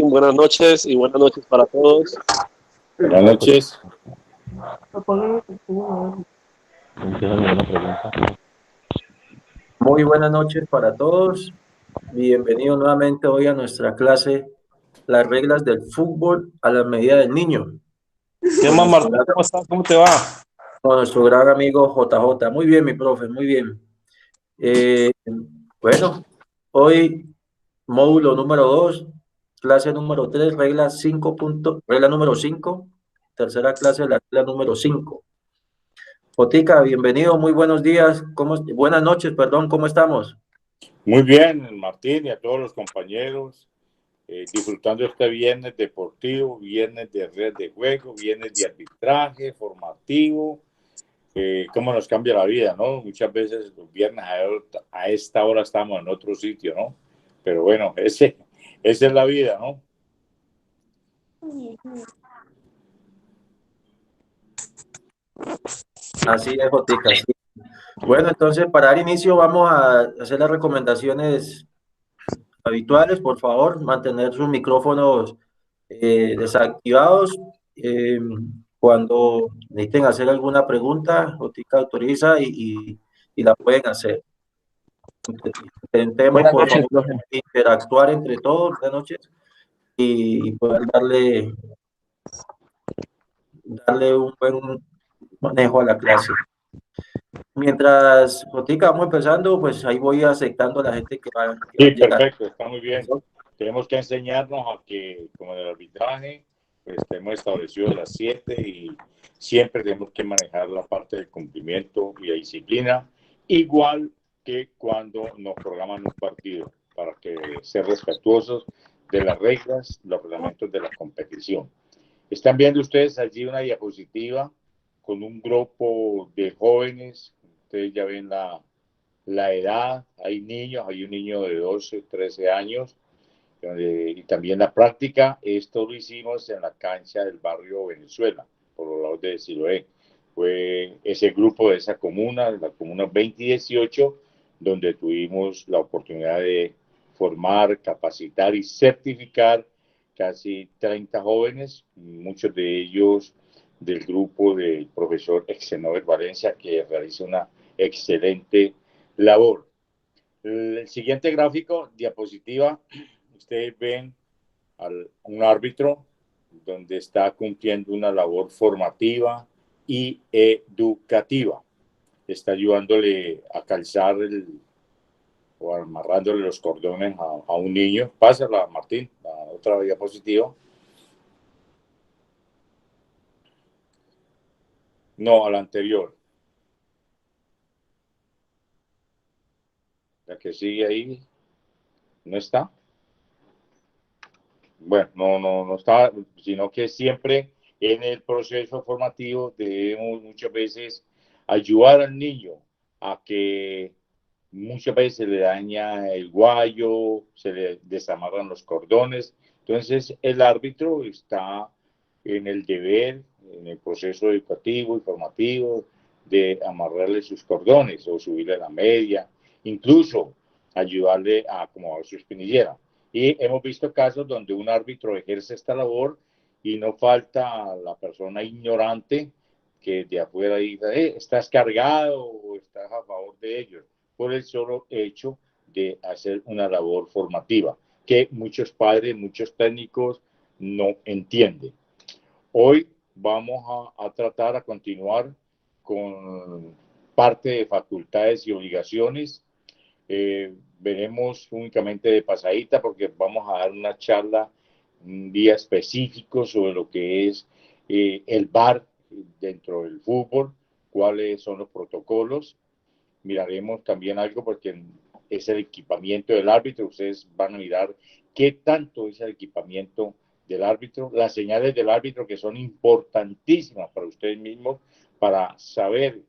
Buenas noches y buenas noches para todos. Buenas noches. Muy buenas noches para todos. Bienvenidos nuevamente hoy a nuestra clase Las reglas del fútbol a la medida del niño. ¿Qué más, Martín? ¿Cómo estás? ¿Cómo te va? Con nuestro gran amigo JJ. Muy bien, mi profe, muy bien. Bueno, hoy módulo número 2, clase número 3, regla número 5, tercera clase, la regla número 5. Jotica, bienvenido, muy buenos días, buenas noches, perdón, ¿cómo estamos? Muy bien, Martín, y a todos los compañeros, disfrutando este viernes deportivo, viernes de red de juego, viernes de arbitraje formativo. Cómo nos cambia la vida, ¿no? Muchas veces los viernes a esta hora estamos en otro sitio, ¿no? Pero bueno, esa es la vida, ¿no? Así es, Jotica, sí. Bueno, entonces para dar inicio vamos a hacer las recomendaciones habituales. Por favor, mantener sus micrófonos desactivados. Cuando necesiten hacer alguna pregunta, Jotica autoriza y la pueden hacer. Intentemos, Buenas por noches, favor, profe. interactuar entre todos. Buenas noches y poder darle un buen manejo a la clase. Mientras, Botica, vamos empezando, pues ahí voy aceptando a la gente que va Sí, llegando. perfecto, está muy bien. Tenemos que enseñarnos a que, como en el arbitraje, pues tenemos establecido las 7 y siempre tenemos que manejar la parte del cumplimiento y la disciplina, igual que cuando nos programan un partido, para que ser respetuosos de las reglas, los reglamentos de la competición. Están viendo ustedes allí una diapositiva con un grupo de jóvenes. Ustedes ya ven la edad, hay niños, hay un niño de 12, 13 años, y también la práctica. Esto lo hicimos en la cancha del barrio Venezuela, por los lados de Siloé. Fue ese grupo de esa comuna, de la comuna 2018, donde tuvimos la oportunidad de formar, capacitar y certificar casi 30 jóvenes, muchos de ellos del grupo del profesor Exenover Valencia, que realiza una excelente labor. El siguiente gráfico, diapositiva, ustedes ven un árbitro donde está cumpliendo una labor formativa y educativa. Está ayudándole a calzar o amarrándole los cordones a un niño. Pásala, Martín, la otra diapositiva. No, a la anterior. La que sigue ahí, ¿no está? Bueno, no está, sino que siempre en el proceso formativo debemos muchas veces ayudar al niño a que muchas veces se le daña el guayo, se le desamarran los cordones. Entonces el árbitro está en el deber, en el proceso educativo y formativo, de amarrarle sus cordones o subirle la media, incluso ayudarle a acomodar su espinillera. Y hemos visto casos donde un árbitro ejerce esta labor y no falta la persona ignorante que de afuera diga, estás cargado o estás a favor de ellos, por el solo hecho de hacer una labor formativa, que muchos padres, muchos técnicos no entienden. Hoy vamos a tratar a continuar con parte de facultades y obligaciones. Veremos únicamente de pasadita porque vamos a dar una charla un día específico sobre lo que es el VAR dentro del fútbol, cuáles son los protocolos. Miraremos también algo porque es el equipamiento del árbitro. Ustedes van a mirar qué tanto es el equipamiento del árbitro, las señales del árbitro que son importantísimas para ustedes mismos para saber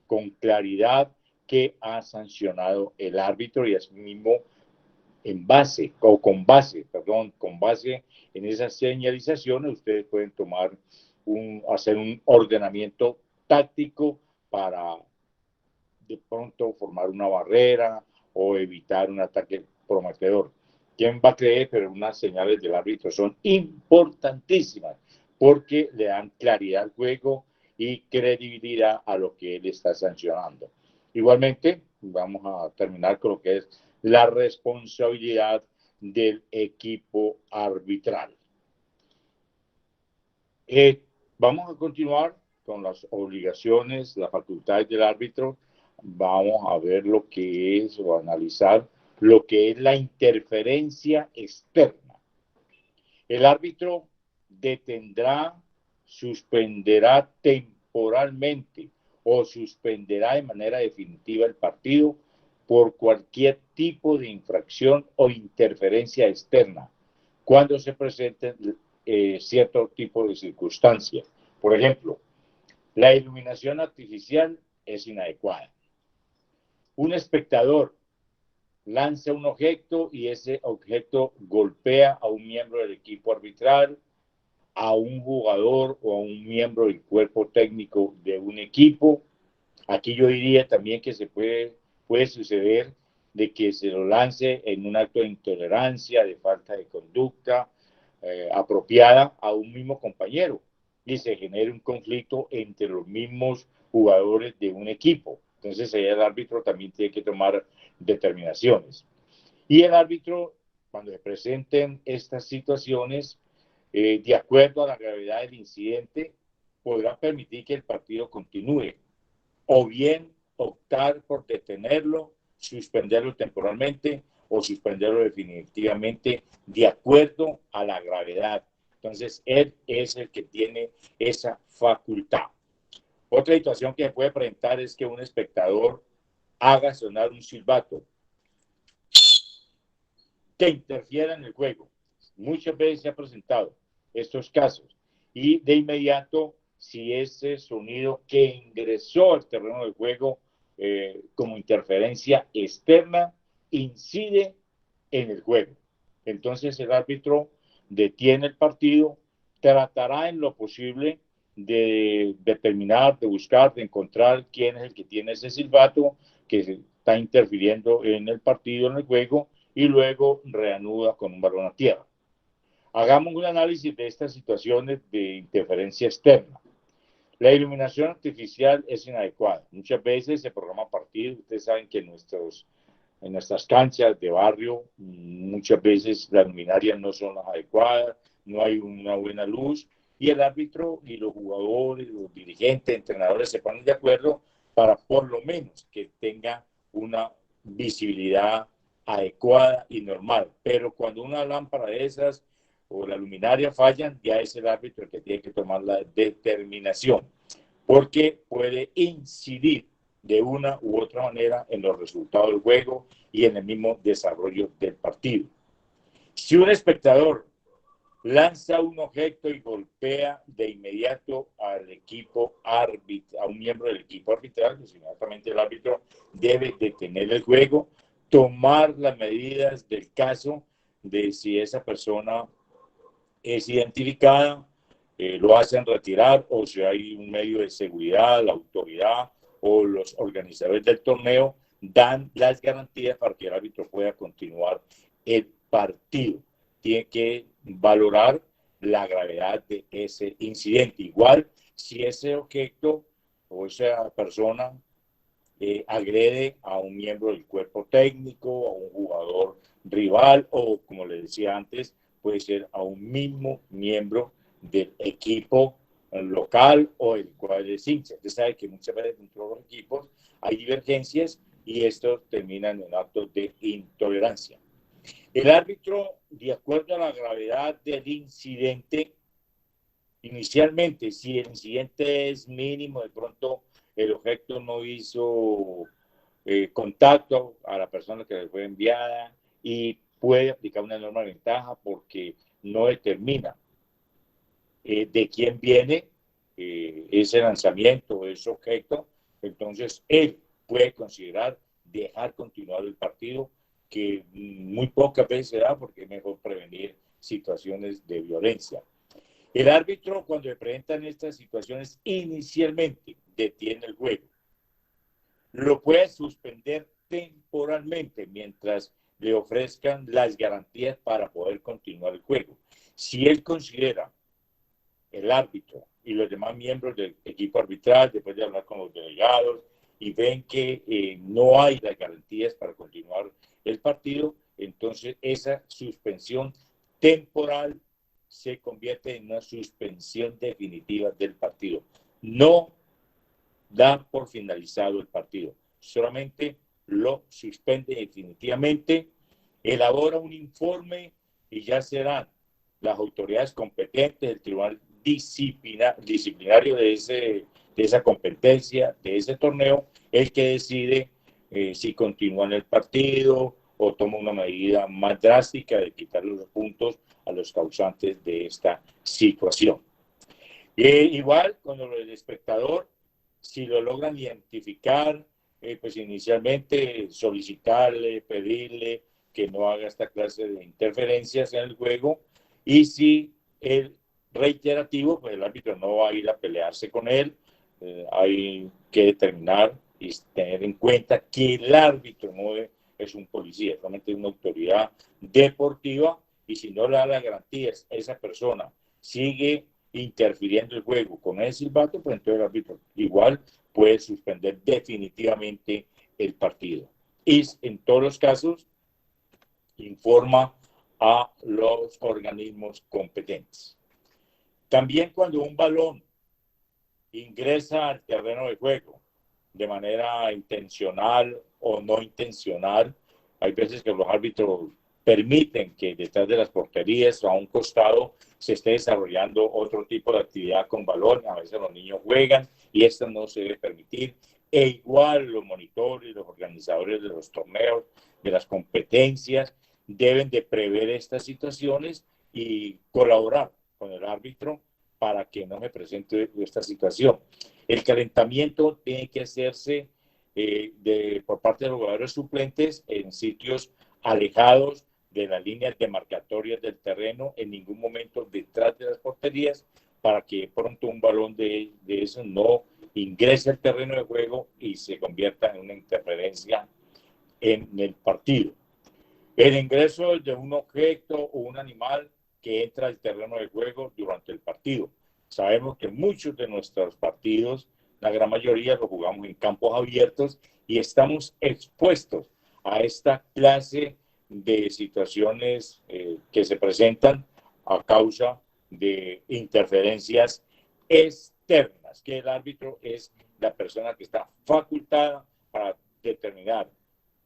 con claridad qué ha sancionado el árbitro y asimismo con base en esas señalizaciones ustedes pueden hacer un ordenamiento táctico para de pronto formar una barrera o evitar un ataque prometedor. ¿Quién va a creer? Pero unas señales del árbitro son importantísimas porque le dan claridad al juego y credibilidad a lo que él está sancionando. Igualmente, vamos a terminar con lo que es la responsabilidad del equipo arbitral. Vamos a continuar con las obligaciones, las facultades del árbitro. Vamos a ver lo que es o analizar lo que es la interferencia externa. El árbitro detendrá, suspenderá temporalmente o suspenderá de manera definitiva el partido por cualquier tipo de infracción o interferencia externa cuando se presenten cierto tipo de circunstancias. Por ejemplo, la iluminación artificial es inadecuada. Un espectador lanza un objeto y ese objeto golpea a un miembro del equipo arbitral, a un jugador o a un miembro del cuerpo técnico de un equipo. Aquí yo diría también que puede suceder de que se lo lance en un acto de intolerancia, de falta de conducta apropiada a un mismo compañero y se genere un conflicto entre los mismos jugadores de un equipo. Entonces ahí el árbitro también tiene que tomar determinaciones. Y el árbitro, cuando se presenten estas situaciones, de acuerdo a la gravedad del incidente, podrá permitir que el partido continúe o bien optar por detenerlo, suspenderlo temporalmente o suspenderlo definitivamente de acuerdo a la gravedad. Entonces, él es el que tiene esa facultad. Otra situación que se puede presentar es que un espectador haga sonar un silbato que interfiera en el juego. Muchas veces se ha presentado estos casos y de inmediato, si ese sonido que ingresó al terreno del juego como interferencia externa incide en el juego, entonces el árbitro detiene el partido, tratará en lo posible de determinar, de buscar, de encontrar quién es el que tiene ese silbato que está interfiriendo en el partido, en el juego, y luego reanuda con un balón a tierra. Hagamos un análisis de estas situaciones de interferencia externa. La iluminación artificial es inadecuada. Muchas veces se programa partidos. Ustedes saben que en nuestras canchas de barrio muchas veces las luminarias no son las adecuadas, no hay una buena luz y el árbitro y los jugadores, los dirigentes, entrenadores se ponen de acuerdo para por lo menos que tenga una visibilidad adecuada y normal. Pero cuando una lámpara de esas o la luminaria fallan, ya es el árbitro el que tiene que tomar la determinación, porque puede incidir de una u otra manera en los resultados del juego y en el mismo desarrollo del partido. Si un espectador lanza un objeto y golpea de inmediato al equipo árbitro, a un miembro del equipo arbitral, pues inmediatamente el árbitro debe detener el juego, tomar las medidas del caso de si esa persona es identificada, lo hacen retirar, o si hay un medio de seguridad, la autoridad o los organizadores del torneo dan las garantías para que el árbitro pueda continuar el partido. Tiene que valorar la gravedad de ese incidente. Igual, si ese objeto o esa persona agrede a un miembro del cuerpo técnico, a un jugador rival o, como le decía antes, puede ser a un mismo miembro del equipo local o el cual es hincha. Usted sabe que muchas veces dentro de los equipos hay divergencias y esto termina en actos de intolerancia. El árbitro, de acuerdo a la gravedad del incidente, inicialmente, si el incidente es mínimo, de pronto el objeto no hizo contacto a la persona que le fue enviada y puede aplicar una enorme ventaja porque no determina de quién viene ese lanzamiento o ese objeto. Entonces, él puede considerar dejar continuar el partido, que muy pocas veces se da porque es mejor prevenir situaciones de violencia. El árbitro, cuando se presentan estas situaciones, inicialmente detiene el juego. Lo puede suspender temporalmente mientras le ofrezcan las garantías para poder continuar el juego. Si él considera, el árbitro y los demás miembros del equipo arbitral, después de hablar con los delegados, y ven que no hay las garantías para continuar el partido, entonces esa suspensión temporal se convierte en una suspensión definitiva del partido. No da por finalizado el partido, solamente lo suspende definitivamente, elabora un informe y ya serán las autoridades competentes, el tribunal disciplinario de esa competencia, de ese torneo, el que decide si continúa en el partido o toma una medida más drástica de quitar los puntos a los causantes de esta situación. Igual, cuando el espectador, si lo logran identificar, pues inicialmente solicitarle, pedirle que no haga esta clase de interferencias en el juego, y si el reiterativo, pues el árbitro no va a ir a pelearse con él. Hay que determinar y tener en cuenta que el árbitro no es un policía, solamente es una autoridad deportiva, y si no le da las garantías a esa persona, sigue interfiriendo el juego con el silbato, pues entonces el árbitro igual puede suspender definitivamente el partido. Y en todos los casos informa a los organismos competentes. También cuando un balón ingresa al terreno de juego de manera intencional o no intencional, hay veces que los árbitros permiten que detrás de las porterías o a un costado se esté desarrollando otro tipo de actividad con balón. A veces los niños juegan y esto no se debe permitir. E igual los monitores, los organizadores de los torneos, de las competencias, deben de prever estas situaciones y colaborar con el árbitro para que no se presente esta situación. El calentamiento tiene que hacerse por parte de los jugadores suplentes en sitios alejados de las líneas demarcatorias del terreno, en ningún momento detrás de las porterías, para que pronto un balón de eso no ingrese al terreno de juego y se convierta en una interferencia en el partido. El ingreso de un objeto o un animal que entra al terreno de juego durante el partido. Sabemos que muchos de nuestros partidos, la gran mayoría, los jugamos en campos abiertos y estamos expuestos a esta clase de situaciones que se presentan a causa de interferencias externas, que el árbitro es la persona que está facultada para determinar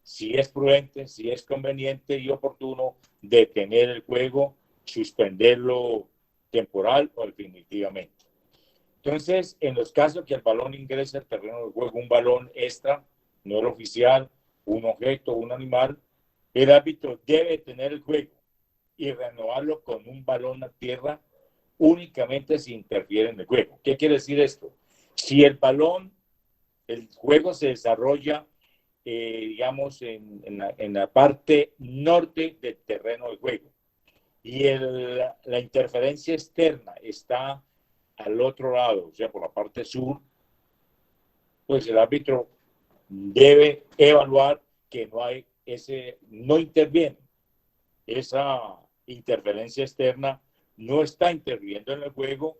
si es prudente, si es conveniente y oportuno detener el juego, suspenderlo temporal o definitivamente. Entonces, en los casos que el balón ingrese al terreno de juego, un balón extra, no el oficial, un objeto, un animal, el árbitro debe detener el juego y renovarlo con un balón a tierra únicamente si interfiere en el juego. ¿Qué quiere decir esto? Si el juego se desarrolla digamos, en la parte norte del terreno de juego y la interferencia externa está al otro lado, o sea, por la parte sur, pues el árbitro debe evaluar que no interviene. Esa interferencia externa no está interviniendo en el juego,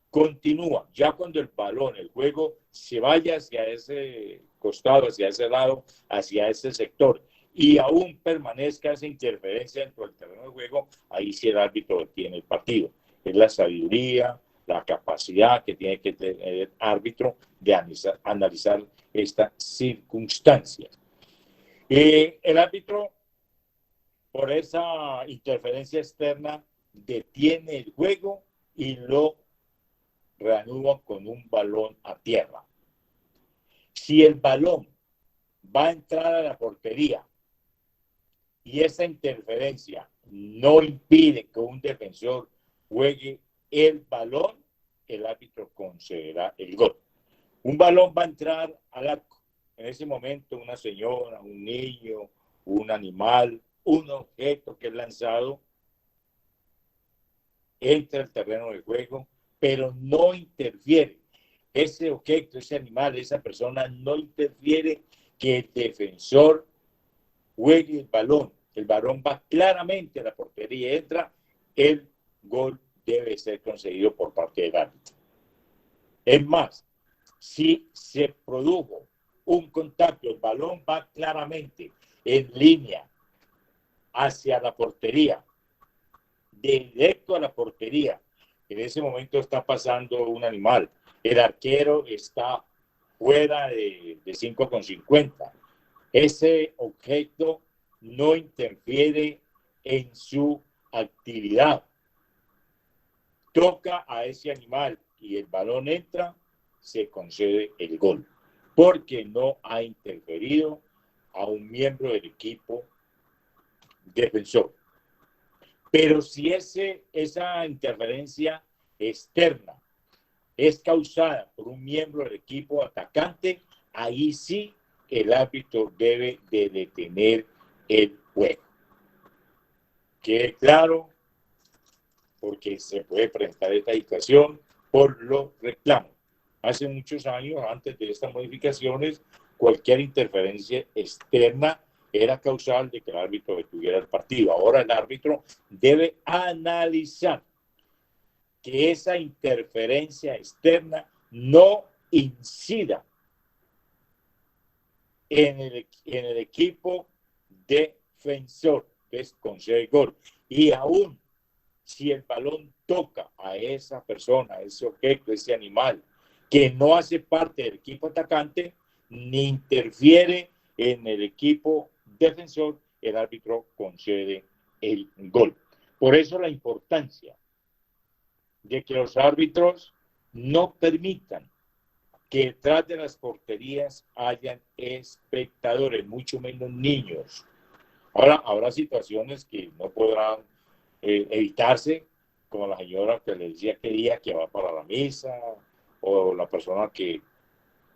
continúa. Ya cuando el balón, el juego, se vaya hacia ese costado, hacia ese lado, hacia ese sector, y aún permanezca esa interferencia dentro del terreno de juego, ahí sí el árbitro tiene el partido. Es la sabiduría, la capacidad que tiene que tener el árbitro de analizar estas circunstancias. El árbitro, por esa interferencia externa, detiene el juego y lo reanuda con un balón a tierra. Si el balón va a entrar a la portería y esa interferencia no impide que un defensor juegue el balón, el árbitro concederá el gol. Un balón va a entrar al arco. En ese momento, una señora, un niño, un animal, un objeto que es lanzado, entra al terreno de juego, pero no interfiere. Ese objeto, ese animal, esa persona no interfiere que el defensor juegue el balón. el balón va claramente a la portería y entra, el gol debe ser concedido por parte del árbitro. Es más, si se produjo un contacto, el balón va claramente en línea hacia la portería, directo a la portería. En ese momento está pasando un animal. El arquero está fuera de 5,50. Ese objeto no interfiere en su actividad. Toca a ese animal y el balón entra, se concede el gol, porque no ha interferido a un miembro del equipo defensor. Pero si esa interferencia externa es causada por un miembro del equipo atacante, ahí sí el árbitro debe de detener el juego. Quede claro, porque se puede presentar esta situación por los reclamos. Hace muchos años, antes de estas modificaciones, cualquier interferencia externa era causal de que el árbitro detuviera el partido. Ahora el árbitro debe analizar que esa interferencia externa no incida en el equipo defensor, que es concede gol. Y aún si el balón toca a esa persona, a ese objeto, ese animal, que no hace parte del equipo atacante, ni interfiere en el equipo defensor, el árbitro concede el gol. Por eso la importancia de que los árbitros no permitan que detrás de las porterías hayan espectadores, mucho menos niños. Ahora, habrá situaciones que no podrán evitarse, como la señora que le decía que día que va para la misa, o la persona que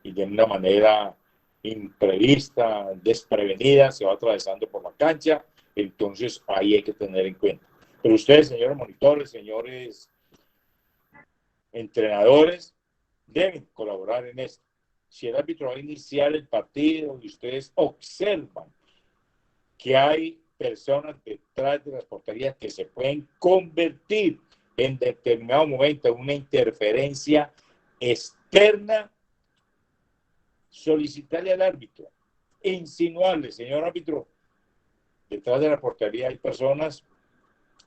de una manera imprevista, desprevenida, se va atravesando por la cancha. Entonces ahí hay que tener en cuenta. Pero ustedes, señores monitores, señores entrenadores, deben colaborar en esto. Si el árbitro va a iniciar el partido y ustedes observan que hay personas detrás de las porterías que se pueden convertir en determinado momento en una interferencia externa, solicitarle al árbitro, insinuarle, señor árbitro, detrás de la portería hay personas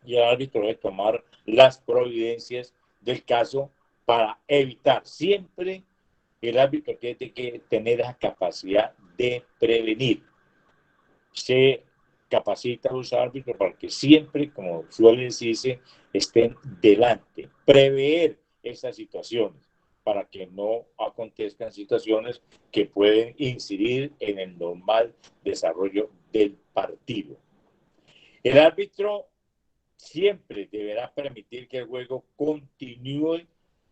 y el árbitro debe tomar las providencias del caso para evitar. Siempre el árbitro tiene que tener la capacidad de prevenir. Se capacita a los árbitros para que siempre, como suele decirse, estén delante, prever esas situaciones para que no acontezcan situaciones que pueden incidir en el normal desarrollo del partido. El árbitro siempre deberá permitir que el juego continúe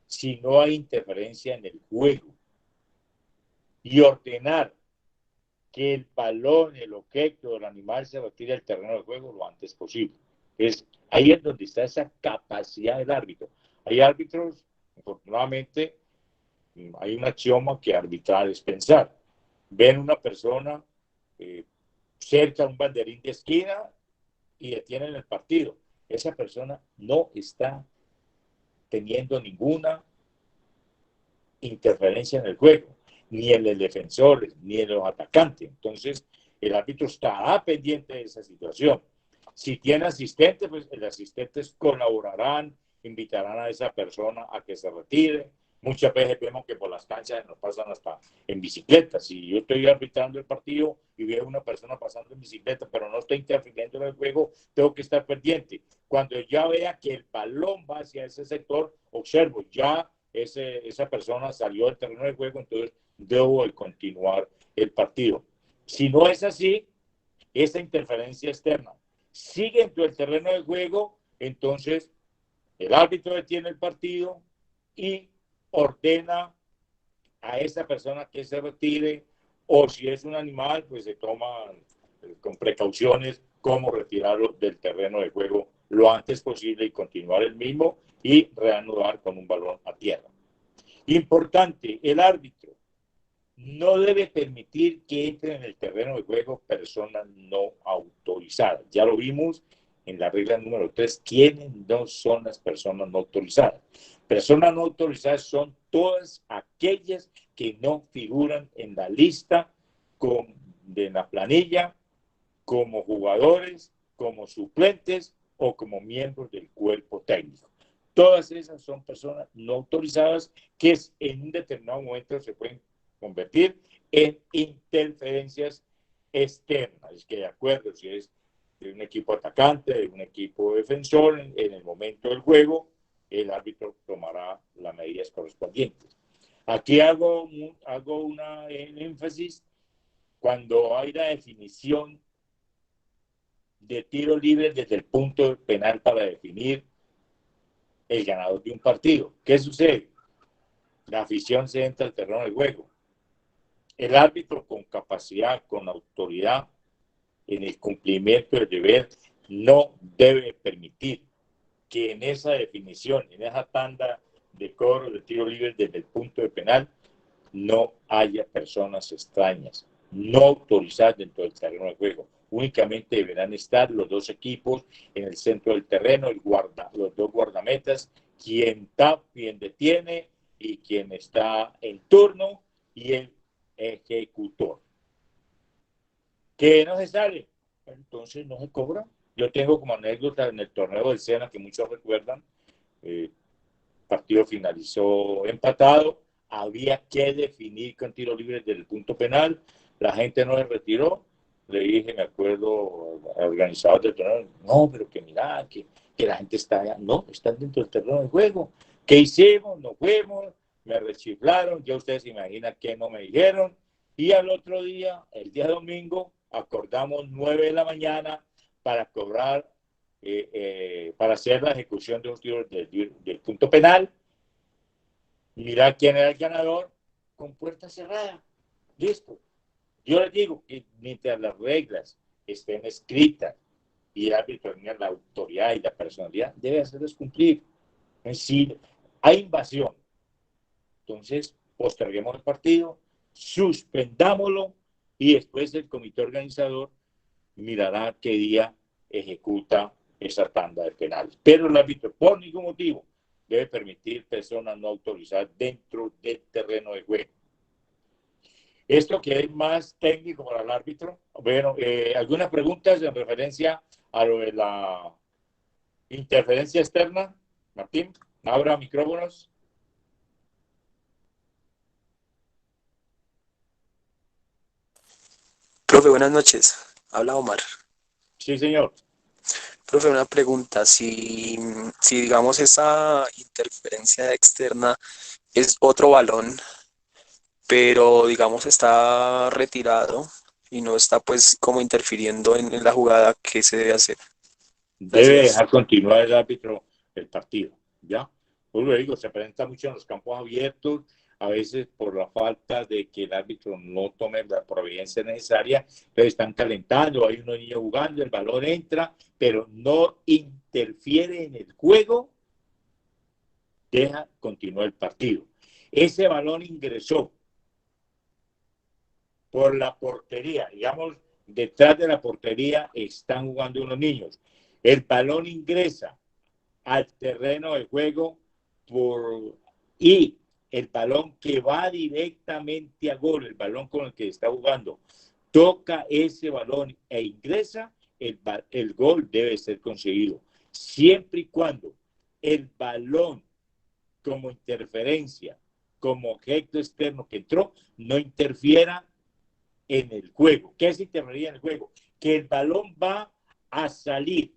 si no hay interferencia en el juego y ordenar que el balón, el objeto, el animal se retire del terreno de juego lo antes posible. Ahí es donde está esa capacidad del árbitro. Hay árbitros, afortunadamente, hay un axioma que arbitrar es pensar. Ven una persona cerca de un banderín de esquina y detienen el partido. Esa persona no está teniendo ninguna interferencia en el juego, ni en los defensores, ni en los atacantes. Entonces, el árbitro estará pendiente de esa situación. Si tiene asistentes, pues los asistentes colaborarán, invitarán a esa persona a que se retire. Muchas veces vemos que por las canchas nos pasan hasta en bicicleta. Si yo estoy arbitrando el partido y veo una persona pasando en bicicleta, pero no estoy interfiriendo en el juego, tengo que estar pendiente. Cuando ya vea que el balón va hacia ese sector, observo, ya esa persona salió del terreno de juego, entonces debo de continuar el partido. Si no es así, esa interferencia externa sigue dentro del terreno de juego, entonces el árbitro detiene el partido y ordena a esa persona que se retire, o si es un animal, pues se toma con precauciones cómo retirarlo del terreno de juego lo antes posible y continuar el mismo y reanudar con un balón a tierra. Importante, el árbitro no debe permitir que entren en el terreno de juego personas no autorizadas. Ya lo vimos en la regla número 3, ¿quiénes no son las personas no autorizadas? Personas no autorizadas son todas aquellas que no figuran en la lista de la planilla como jugadores, como suplentes o como miembros del cuerpo técnico. Todas esas son personas no autorizadas que en un determinado momento se pueden convertir en interferencias externas. Es que de acuerdo si es de un equipo atacante, de un equipo defensor, en el momento del juego, el árbitro tomará las medidas correspondientes. Aquí hago una énfasis cuando hay la definición de tiro libre desde el punto penal para definir el ganador de un partido. ¿Qué sucede? La afición se entra al terreno del juego. El árbitro con capacidad, con autoridad, en el cumplimiento del deber, no debe permitir que en esa definición, en esa tanda de cobro de tiro libre desde el punto de penal, no haya personas extrañas, no autorizadas dentro del terreno de juego. Únicamente deberán estar los dos equipos en el centro del terreno, los dos guardametas, quien detiene y quien está en turno y el ejecutor. Que no se sale, entonces no se cobra. Yo tengo como anécdota en el torneo del Sena, que muchos recuerdan, el partido finalizó empatado, había que definir con tiro libre desde el punto penal, la gente no se retiró, le dije, me acuerdo, al organizador del torneo, no, pero que mira, que la gente está allá, no, están dentro del terreno de juego. ¿Qué hicimos? Nos fuimos, me rechiflaron, ya ustedes se imaginan que no me dijeron, y al otro día, el día domingo, acordamos 9 de la mañana para cobrar, para hacer la ejecución de un tiro del punto penal, mirar quién era el ganador con puerta cerrada. Listo. Yo les digo que mientras las reglas estén escritas y el árbitro tenga la autoridad y la personalidad, debe hacerlas cumplir. Es decir, hay invasión. Entonces, posterguemos el partido, suspendámoslo y después el comité organizador mirará qué día ejecuta esa tanda de penales. Pero el árbitro, por ningún motivo, debe permitir personas no autorizadas dentro del terreno de juego. Esto que es más técnico para el árbitro. Bueno, algunas preguntas en referencia a lo de la interferencia externa. Martín, abra micrófonos. Profe, buenas noches. Habla Omar. Sí, señor. Profe, una pregunta. Si digamos esa interferencia externa es otro balón, pero digamos está retirado y no está pues como interfiriendo en la jugada, ¿qué se debe hacer? Debe Gracias. dejar continuar el árbitro el partido, ¿ya? Pues lo digo, se presenta mucho en los campos abiertos, a veces por la falta de que el árbitro no tome la providencia necesaria, pero están calentando, hay unos niños jugando, el balón entra, pero no interfiere en el juego, deja continuar el partido. Ese balón ingresó por la portería, digamos, detrás de la portería están jugando unos niños. El balón ingresa al terreno de juego y el balón que va directamente a gol, el balón con el que está jugando, toca ese balón e ingresa, el gol debe ser conseguido. Siempre y cuando el balón como interferencia, como objeto externo que entró, no interfiera en el juego. ¿Qué es interferir en el juego? Que el balón va a salir,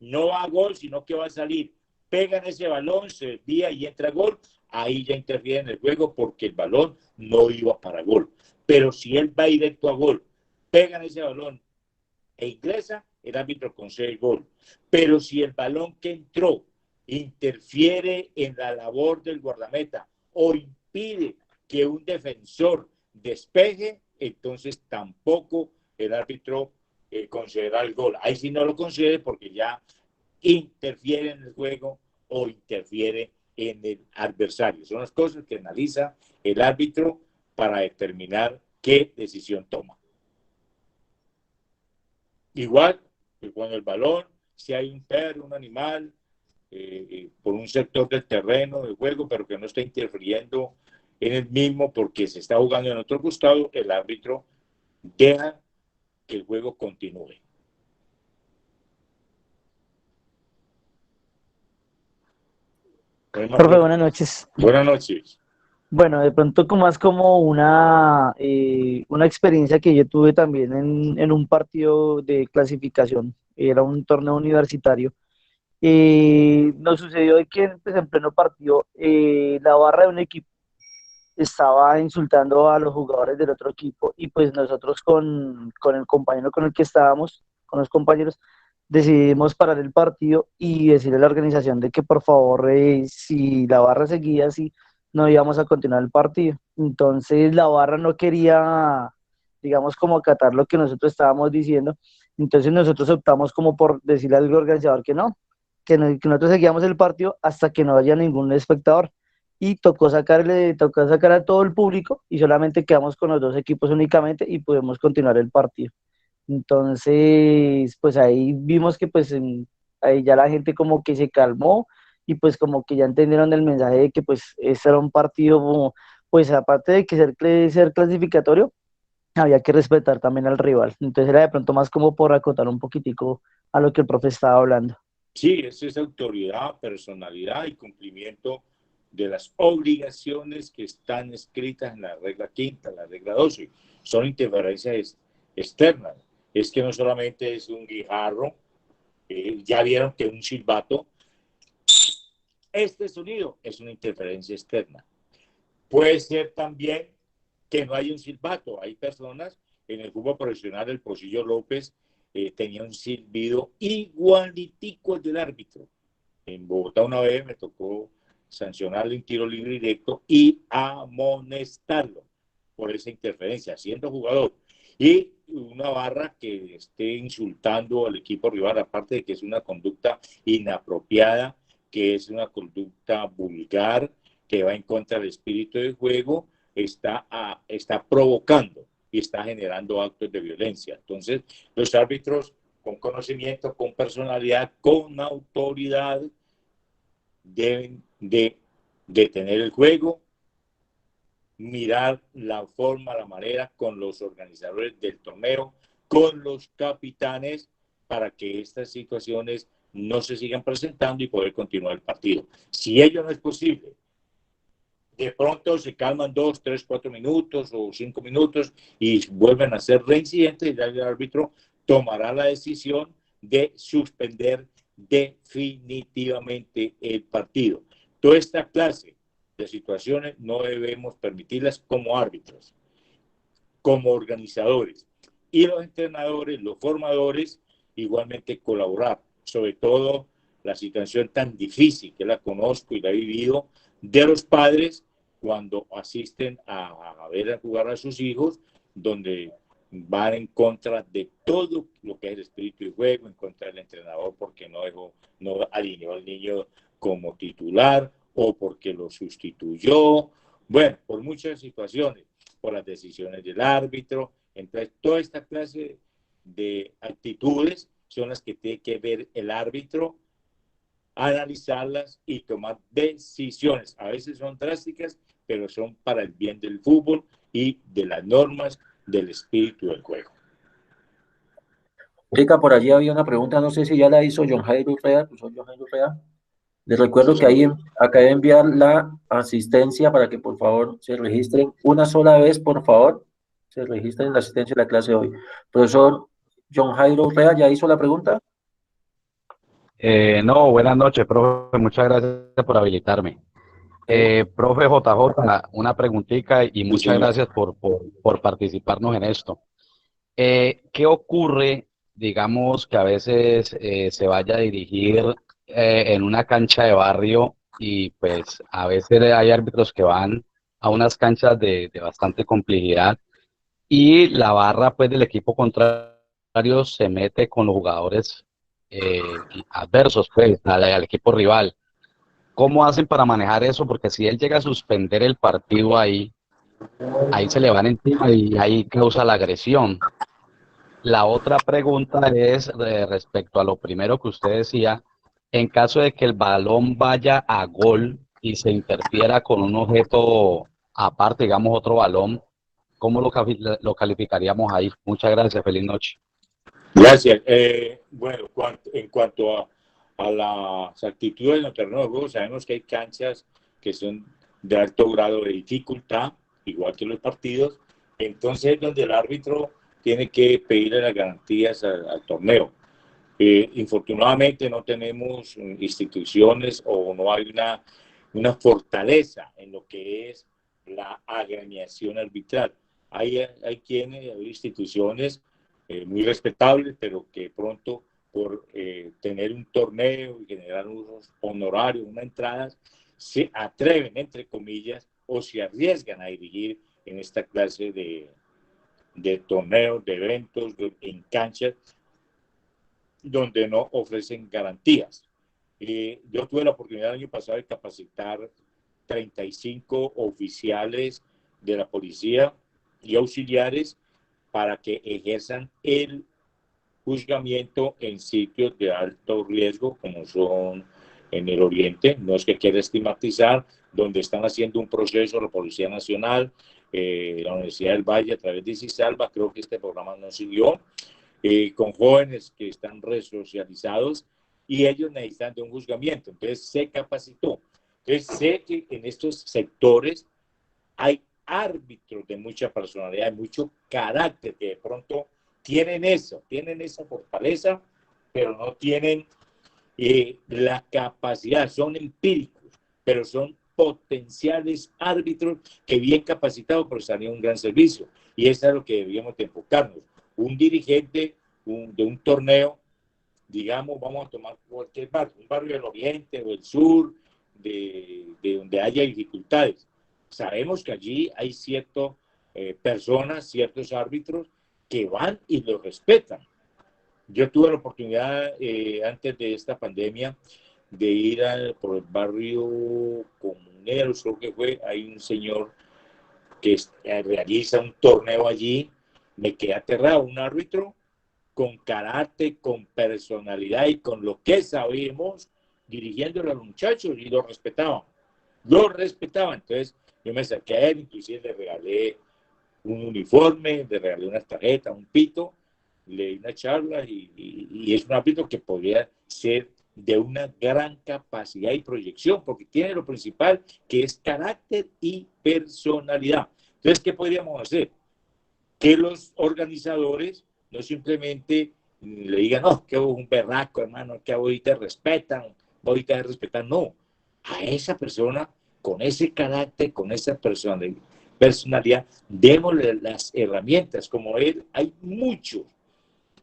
no va a gol, sino que va a salir. Pegan ese balón, se desvía y entra a gol, ahí ya interfiere en el juego porque el balón no iba para gol. Pero si él va directo a gol, pegan ese balón e ingresa, el árbitro concede el gol. Pero si el balón que entró interfiere en la labor del guardameta o impide que un defensor despeje, entonces tampoco el árbitro concederá el gol. Ahí sí no lo concede porque ya interfiere en el juego o interfiere en el adversario. Son las cosas que analiza el árbitro para determinar qué decisión toma. Igual que cuando el balón, si hay un perro, un animal, por un sector del terreno de juego, pero que no está interfiriendo en el mismo porque se está jugando en otro costado, el árbitro deja que el juego continúe. Profe, buenas noches. Buenas noches. Bueno, de pronto como más como una experiencia que yo tuve también en un partido de clasificación, era un torneo universitario. Nos sucedió de que pues, en pleno partido la barra de un equipo estaba insultando a los jugadores del otro equipo y pues nosotros con el compañero con el que estábamos, con los compañeros, decidimos parar el partido y decirle a la organización de que por favor, si la barra seguía así, no íbamos a continuar el partido. Entonces la barra no quería, digamos, como acatar lo que nosotros estábamos diciendo. Entonces nosotros optamos como por decirle al organizador que no, que nosotros seguíamos el partido hasta que no haya ningún espectador y tocó sacar a todo el público y solamente quedamos con los dos equipos únicamente y pudimos continuar el partido. Entonces, pues ahí vimos que ahí ya la gente como que se calmó y pues como que ya entendieron el mensaje de que pues este era un partido como, pues aparte de que ser clasificatorio, había que respetar también al rival. Entonces era de pronto más como por acotar un poquitico a lo que el profe estaba hablando. Sí, eso es autoridad, personalidad y cumplimiento de las obligaciones que están escritas en la regla quinta, la regla 12. Son interferencias externas. Es que no solamente es un guijarro, ya vieron que un silbato, este sonido es una interferencia externa. Puede ser también que no hay un silbato. Hay personas en el fútbol profesional, el Pocillo López tenía un silbido igualitico al del árbitro. En Bogotá una vez me tocó sancionarle un tiro libre directo y amonestarlo por esa interferencia, siendo jugador. Y una barra que esté insultando al equipo rival, aparte de que es una conducta inapropiada, que es una conducta vulgar, que va en contra del espíritu del juego, está provocando y está generando actos de violencia. Entonces, los árbitros con conocimiento, con personalidad, con autoridad, deben de detener el juego, mirar la forma, la manera con los organizadores del torneo, con los capitanes, para que estas situaciones no se sigan presentando y poder continuar el partido. Si ello no es posible, de pronto se calman 2, 3, 4 minutos o 5 minutos y vuelven a ser reincidentes y el árbitro tomará la decisión de suspender definitivamente el partido. Toda esta clase de situaciones no debemos permitirlas como árbitros, como organizadores. Y los entrenadores, los formadores, igualmente colaborar. Sobre todo la situación tan difícil que la conozco y la he vivido de los padres cuando asisten a ver a jugar a sus hijos, donde van en contra de todo lo que es el espíritu de juego, en contra del entrenador porque no alineó al niño como titular o porque lo sustituyó. Bueno, por muchas situaciones, por las decisiones del árbitro. Entonces, toda esta clase de actitudes son las que tiene que ver el árbitro, analizarlas y tomar decisiones. A veces son drásticas, pero son para el bien del fútbol y de las normas del espíritu del juego. Rica, por allí había una pregunta, no sé si ya la hizo John Jairo Urrea, profesor John Jairo Urrea. Les recuerdo que ahí acabé de enviar la asistencia para que por favor se registren una sola vez, por favor, se registren en la asistencia de la clase de hoy. Profesor John Jairo Urrea, ¿ya hizo la pregunta? No, buenas noches, profe, muchas gracias por habilitarme. Profe JJ, una preguntita y muchas gracias por participarnos en esto. ¿Qué ocurre, digamos, que a veces se vaya a dirigir en una cancha de barrio y pues a veces hay árbitros que van a unas canchas de bastante complejidad y la barra pues del equipo contrario se mete con los jugadores adversos pues al equipo rival? ¿Cómo hacen para manejar eso? Porque si él llega a suspender el partido ahí, ahí se le van encima y ahí causa la agresión. La otra pregunta es respecto a lo primero que usted decía, en caso de que el balón vaya a gol y se interfiera con un objeto aparte, digamos otro balón, ¿cómo lo calificaríamos ahí? Muchas gracias, feliz noche. Gracias. Bueno, en cuanto a las actitudes en el terreno de juego, sabemos que hay canchas que son de alto grado de dificultad, igual que los partidos. Entonces, donde el árbitro tiene que pedirle las garantías al torneo. Infortunadamente no tenemos instituciones o no hay una fortaleza en lo que es la agremiación arbitral. Hay quienes, hay instituciones muy respetables, pero que pronto por tener un torneo y generar unos honorarios, unas entradas, se atreven, entre comillas, o se arriesgan a dirigir en esta clase de torneos, de eventos, en canchas, donde no ofrecen garantías. Yo tuve la oportunidad el año pasado de capacitar 35 oficiales de la policía y auxiliares para que ejerzan el juzgamiento en sitios de alto riesgo, como son en el Oriente. No es que quiera estigmatizar, donde están haciendo un proceso la Policía Nacional, la Universidad del Valle a través de CISALVA. Creo que este programa no siguió, con jóvenes que están resocializados y ellos necesitan de un juzgamiento. Entonces se capacitó. Entonces sé que en estos sectores hay árbitros de mucha personalidad, de mucho carácter, que de pronto tienen esa fortaleza, pero no tienen la capacidad, son empíricos, pero son potenciales árbitros que bien capacitados prestarían un gran servicio. Y eso es lo que debíamos de enfocarnos. Un dirigente de un torneo, digamos, vamos a tomar cualquier barrio, un barrio del oriente o del sur, de donde haya dificultades. Sabemos que allí hay ciertas personas, ciertos árbitros que van y lo respetan. Yo tuve la oportunidad antes de esta pandemia de ir por el barrio Comuneros, creo que fue, hay un señor que realiza un torneo allí, me quedé aterrado, un árbitro con carácter, con personalidad y con lo que sabíamos, dirigiéndole a los muchachos y lo respetaban. Lo respetaban. Entonces yo me acerqué a él, inclusive le regalé un uniforme, le regalé unas tarjetas, un pito, le di una charla y es un árbitro que podría ser de una gran capacidad y proyección, porque tiene lo principal, que es carácter y personalidad. Entonces, ¿qué podríamos hacer? Que los organizadores no simplemente le digan, no, que vos un berraco, hermano, que ahorita respetan, ahorita respetan, no. A esa persona, con ese carácter, con esa personalidad, démosle las herramientas, como él, hay muchos,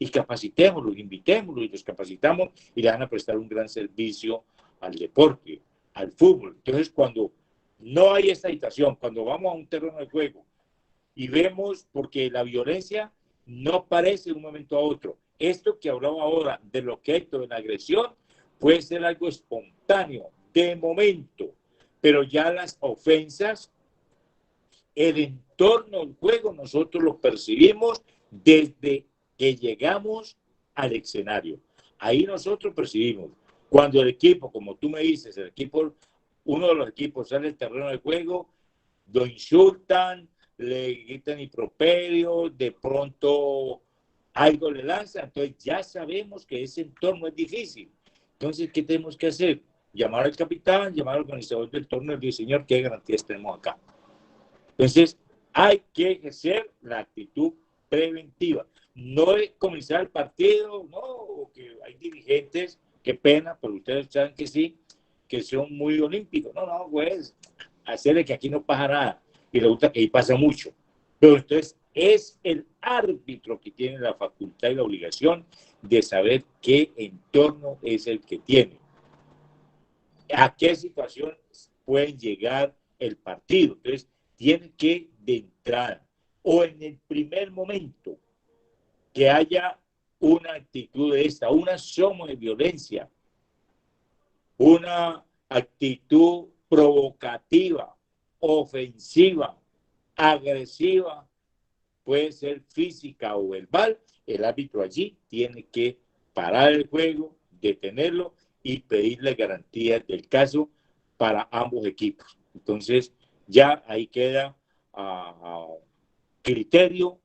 y capacitémoslos, invitémoslos y los capacitamos y le van a prestar un gran servicio al deporte, al fútbol. Entonces, cuando no hay esta agitación, cuando vamos a un terreno de juego y vemos, porque la violencia no parece de un momento a otro. Esto que hablaba ahora del objeto, de la agresión, puede ser algo espontáneo, de momento, pero ya las ofensas, el entorno del juego, nosotros lo percibimos desde que llegamos al escenario. Ahí nosotros percibimos cuando el equipo, como tú me dices, el equipo, uno de los equipos sale al terreno de juego, lo insultan, le gritan improperios, de pronto algo le lanza, entonces ya sabemos que ese entorno es difícil. Entonces, ¿qué tenemos que hacer? Llamar al capitán, llamar al organizador del torneo y decir, señor, ¿qué garantías tenemos acá? Entonces, hay que ejercer la actitud preventiva. No es comenzar el partido, no, que hay dirigentes, qué pena, pero ustedes saben que sí, que son muy olímpicos. No, pues, hacerle que aquí no pasa nada. Y resulta que ahí pasa mucho. Pero entonces es el árbitro que tiene la facultad y la obligación de saber qué entorno es el que tiene. A qué situación pueden llegar el partido. Entonces, tiene que de entrada o en el primer momento que haya una actitud de esta, una asomo de violencia, una actitud provocativa, ofensiva, agresiva, puede ser física o verbal, el árbitro allí tiene que parar el juego, detenerlo y pedirle garantías del caso para ambos equipos. Entonces, ya ahí queda a criterio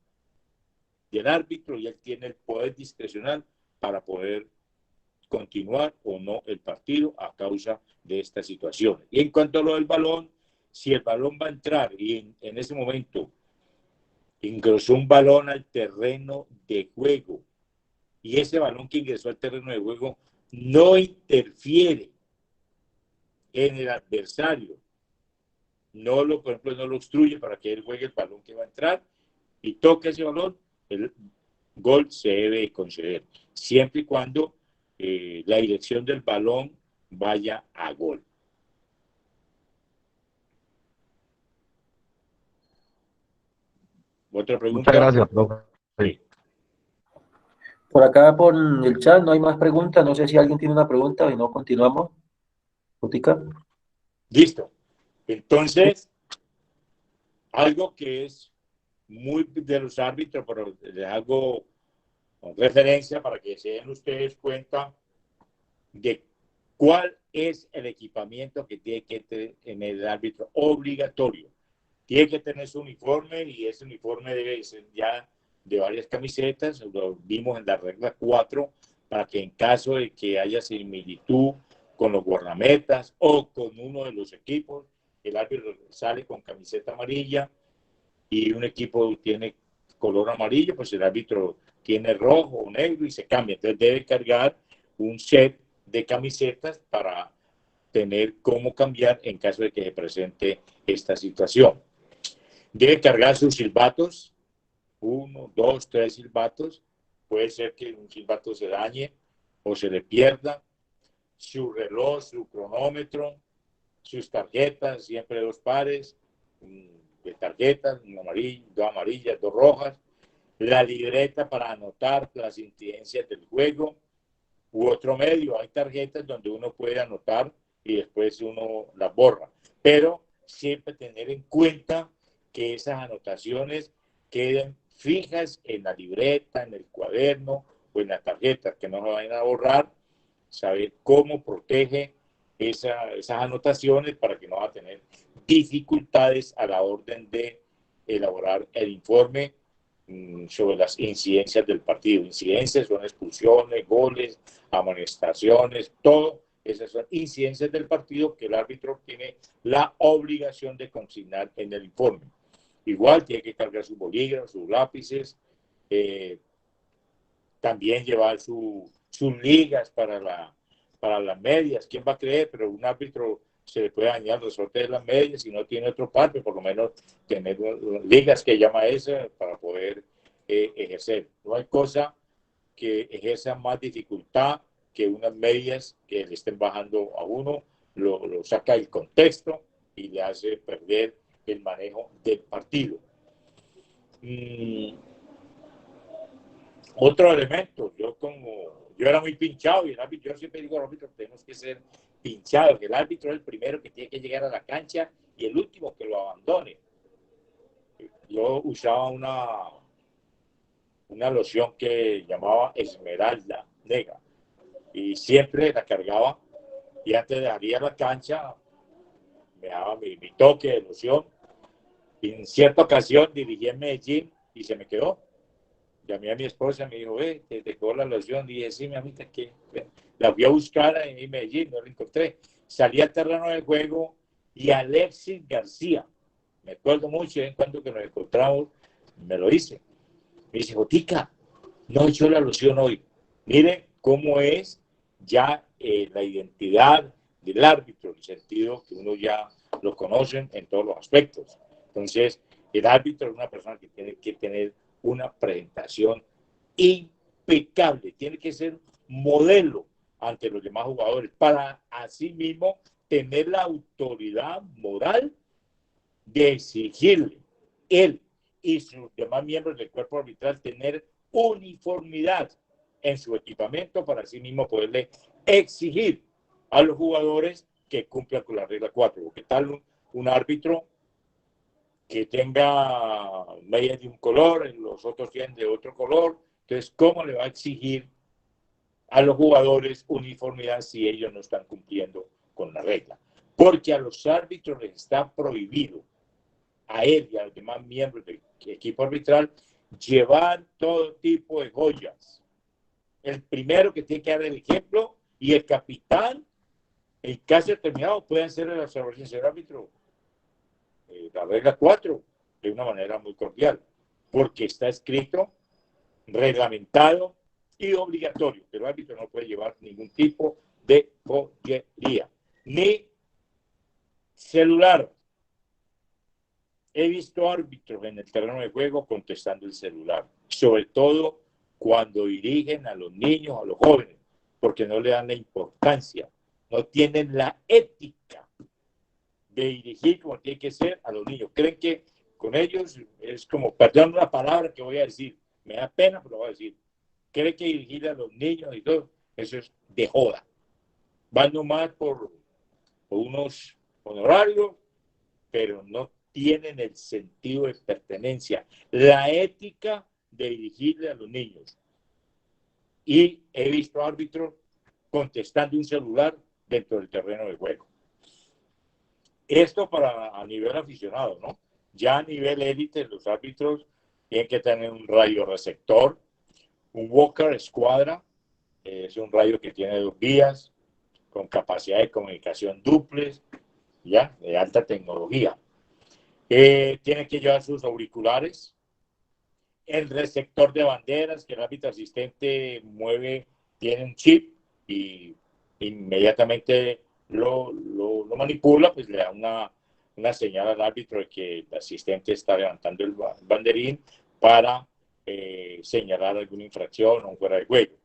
del árbitro y él tiene el poder discrecional para poder continuar o no el partido a causa de esta situación. Y en cuanto a lo del balón, si el balón va a entrar y en ese momento ingresó un balón al terreno de juego y ese balón que ingresó al terreno de juego no interfiere en el adversario, por ejemplo, no lo obstruye para que él juegue el balón que va a entrar y toque ese balón, el gol se debe conceder, siempre y cuando la dirección del balón vaya a gol. ¿Otra pregunta? Muchas gracias, profe. Sí. Por acá, por el chat, no hay más preguntas. No sé si alguien tiene una pregunta y no continuamos. Botica. Listo. Entonces, algo que es muy de los árbitros, pero les hago referencia para que se den ustedes cuenta de cuál es el equipamiento que tiene que tener en el árbitro obligatorio. Tiene que tener su uniforme y ese uniforme debe ser ya de varias camisetas, lo vimos en la regla 4, para que en caso de que haya similitud con los guardametas o con uno de los equipos, el árbitro sale con camiseta amarilla y un equipo tiene color amarillo, pues el árbitro tiene rojo o negro y se cambia. Entonces debe cargar un set de camisetas para tener cómo cambiar en caso de que se presente esta situación. Debe cargar sus silbatos, 1, 2, 3 silbatos. Puede ser que un silbato se dañe o se le pierda. Su reloj, su cronómetro, sus tarjetas, siempre 2 pares de tarjetas, dos amarillas, 2 rojas. La libreta para anotar las incidencias del juego u otro medio. Hay tarjetas donde uno puede anotar y después uno las borra. Pero siempre tener en cuenta que esas anotaciones queden fijas en la libreta, en el cuaderno o en la tarjeta, que no se vayan a borrar, saber cómo protege esas anotaciones para que no va a tener dificultades a la orden de elaborar el informe sobre las incidencias del partido. Incidencias son expulsiones, goles, amonestaciones, todo. Esas son incidencias del partido que el árbitro tiene la obligación de consignar en el informe. Igual tiene que cargar sus bolígrafos, sus lápices, también llevar sus ligas para las medias. ¿Quién va a creer? Pero un árbitro se le puede dañar el resorte de las medias si no tiene otro par, por lo menos tener ligas que llama esa para poder ejercer. No hay cosa que ejerza más dificultad que unas medias que le estén bajando a uno, lo saca del contexto y le hace perder el manejo del partido. Otro elemento, yo era muy pinchado y el árbitro, yo siempre digo a los árbitros, tenemos que ser pinchados, que el árbitro es el primero que tiene que llegar a la cancha y el último que lo abandone. Yo usaba una loción que llamaba Esmeralda Negra y siempre la cargaba y antes de salir a la cancha me daba mi toque de loción. Y en cierta ocasión dirigí en Medellín y se me quedó. Llamé a mi esposa, me dijo, te quedó la loción. Dije, sí, mi amita, que la fui a buscar en Medellín, no la encontré. Salí al terreno del juego y Alexis García, me acuerdo mucho, en cuanto que nos encontramos, me lo dice. Me dice, Botica, no echó la loción hoy. Miren cómo es ya la identidad del árbitro, en el sentido que uno ya lo conocen en todos los aspectos. Entonces, el árbitro es una persona que tiene que tener una presentación impecable, tiene que ser modelo ante los demás jugadores para así mismo tener la autoridad moral de exigirle él y sus demás miembros del cuerpo arbitral tener uniformidad en su equipamiento para así mismo poderle exigir a los jugadores que cumplan con la regla 4, porque tal un árbitro que tenga medias de un color, los otros tienen de otro color. Entonces, ¿cómo le va a exigir a los jugadores uniformidad si ellos no están cumpliendo con la regla? Porque a los árbitros les está prohibido, a él y a los demás miembros del equipo arbitral, llevar todo tipo de joyas. El primero que tiene que dar el ejemplo y el capitán, en caso determinado, pueden ser el observación del árbitro. La regla 4 de una manera muy cordial, porque está escrito, reglamentado y obligatorio, que el árbitro no puede llevar ningún tipo de joyería, ni celular. He visto árbitros en el terreno de juego contestando el celular, sobre todo cuando dirigen a los niños, a los jóvenes, porque no le dan la importancia, no tienen la ética de dirigir como tiene que ser a los niños. Creen que con ellos es como, perdón la palabra que voy a decir, me da pena, pero lo voy a decir. Creen que dirigir a los niños y todo, eso es de joda. Van nomás por unos honorarios, pero no tienen el sentido de pertenencia, la ética de dirigirle a los niños. Y he visto árbitros contestando un celular dentro del terreno de juego. Esto a nivel aficionado, ¿no? Ya a nivel élite, los árbitros tienen que tener un radio receptor, un Walker Escuadra, es un radio que tiene 2 vías, con capacidad de comunicación duples, ya, de alta tecnología. Tienen que llevar sus auriculares, el receptor de banderas que el árbitro asistente mueve, tiene un chip y inmediatamente lo manipula, pues le da una señal al árbitro de que el asistente está levantando el banderín para señalar alguna infracción o un fuera de juego.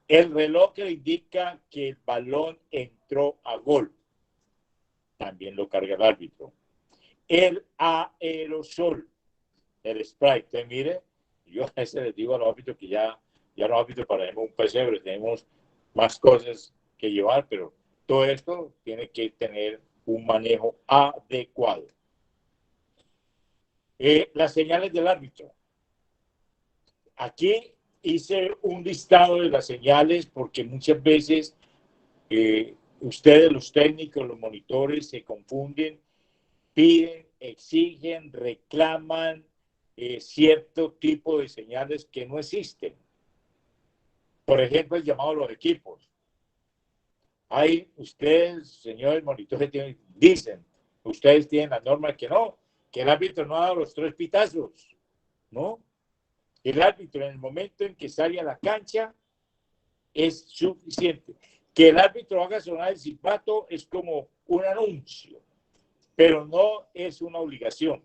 El reloj que le indica que el balón entró a gol, también lo carga el árbitro. El aerosol, el spray. Entonces, mire, yo a veces les digo a los árbitros que ya no árbitros para un pesebre, tenemos más cosas que llevar, pero todo esto tiene que tener un manejo adecuado. Las señales del árbitro. Aquí hice un listado de las señales porque muchas veces ustedes, los técnicos, los monitores, se confunden, piden, exigen, reclaman cierto tipo de señales que no existen. Por ejemplo, el llamado a los equipos. Hay ustedes, señores monitores, dicen, ustedes tienen la norma que no, que el árbitro no ha dado los 3 pitazos, ¿no? El árbitro en el momento en que sale a la cancha es suficiente. Que el árbitro haga sonar el silbato es como un anuncio, pero no es una obligación.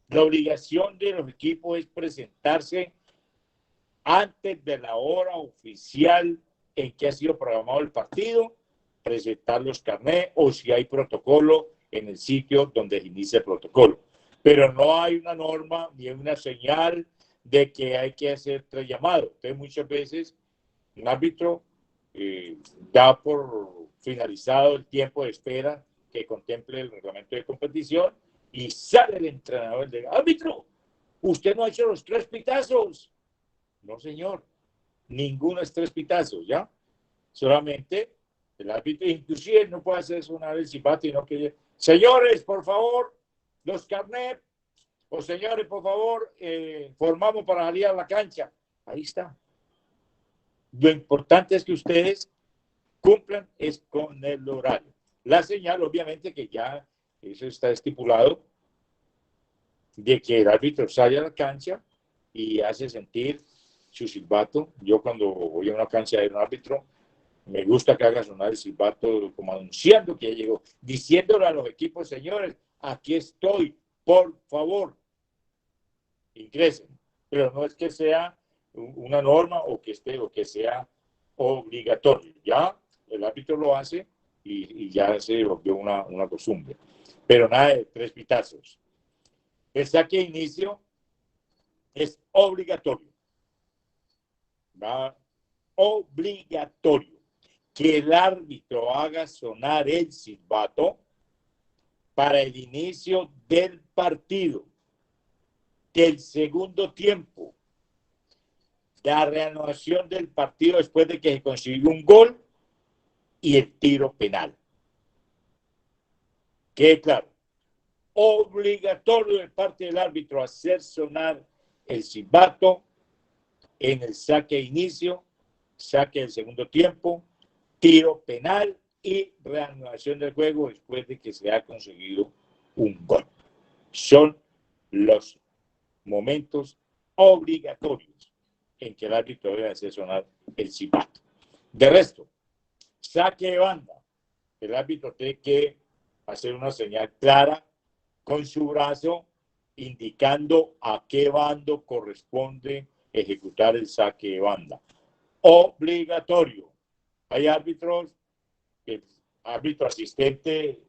La obligación de los equipos es presentarse antes de la hora oficial en que ha sido programado el partido, presentar los carnets o si hay protocolo en el sitio donde inicia el protocolo. Pero no hay una norma ni una señal de que hay que hacer 3 llamados. Entonces, muchas veces un árbitro da por finalizado el tiempo de espera que contemple el reglamento de competición y sale el entrenador de árbitro. Usted no ha hecho los 3 pitazos. No, señor. Ninguno es 3 pitazos, ¿ya? Solamente el árbitro, inclusive no puede hacer sonar el silbato y no que señores, por favor, los carnets, o señores, por favor, formamos para salir a la cancha. Ahí está. Lo importante es que ustedes cumplan es con el horario. La señal, obviamente, que ya eso está estipulado, de que el árbitro sale a la cancha y hace sentir su silbato. Yo cuando voy a una cancha de un árbitro, me gusta que haga sonar el silbato como anunciando que ya llegó, diciéndole a los equipos, señores, aquí estoy, por favor, ingresen. Pero no es que sea una norma o que sea obligatorio. Ya el árbitro lo hace y ya se volvió una costumbre. Pero nada de 3 pitazos. El saque de inicio es obligatorio. ¿Va? Obligatorio. Que el árbitro haga sonar el silbato para el inicio del partido, del segundo tiempo, la reanudación del partido después de que se consiguió un gol y el tiro penal. Quede claro, obligatorio de parte del árbitro hacer sonar el silbato en el saque de inicio, saque del segundo tiempo, tiro penal y reanudación del juego después de que se ha conseguido un gol. Son los momentos obligatorios en que el árbitro debe hacer sonar el silbato. De resto, saque de banda, el árbitro tiene que hacer una señal clara con su brazo indicando a qué bando corresponde ejecutar el saque de banda. Obligatorio. Hay árbitros que el árbitro asistente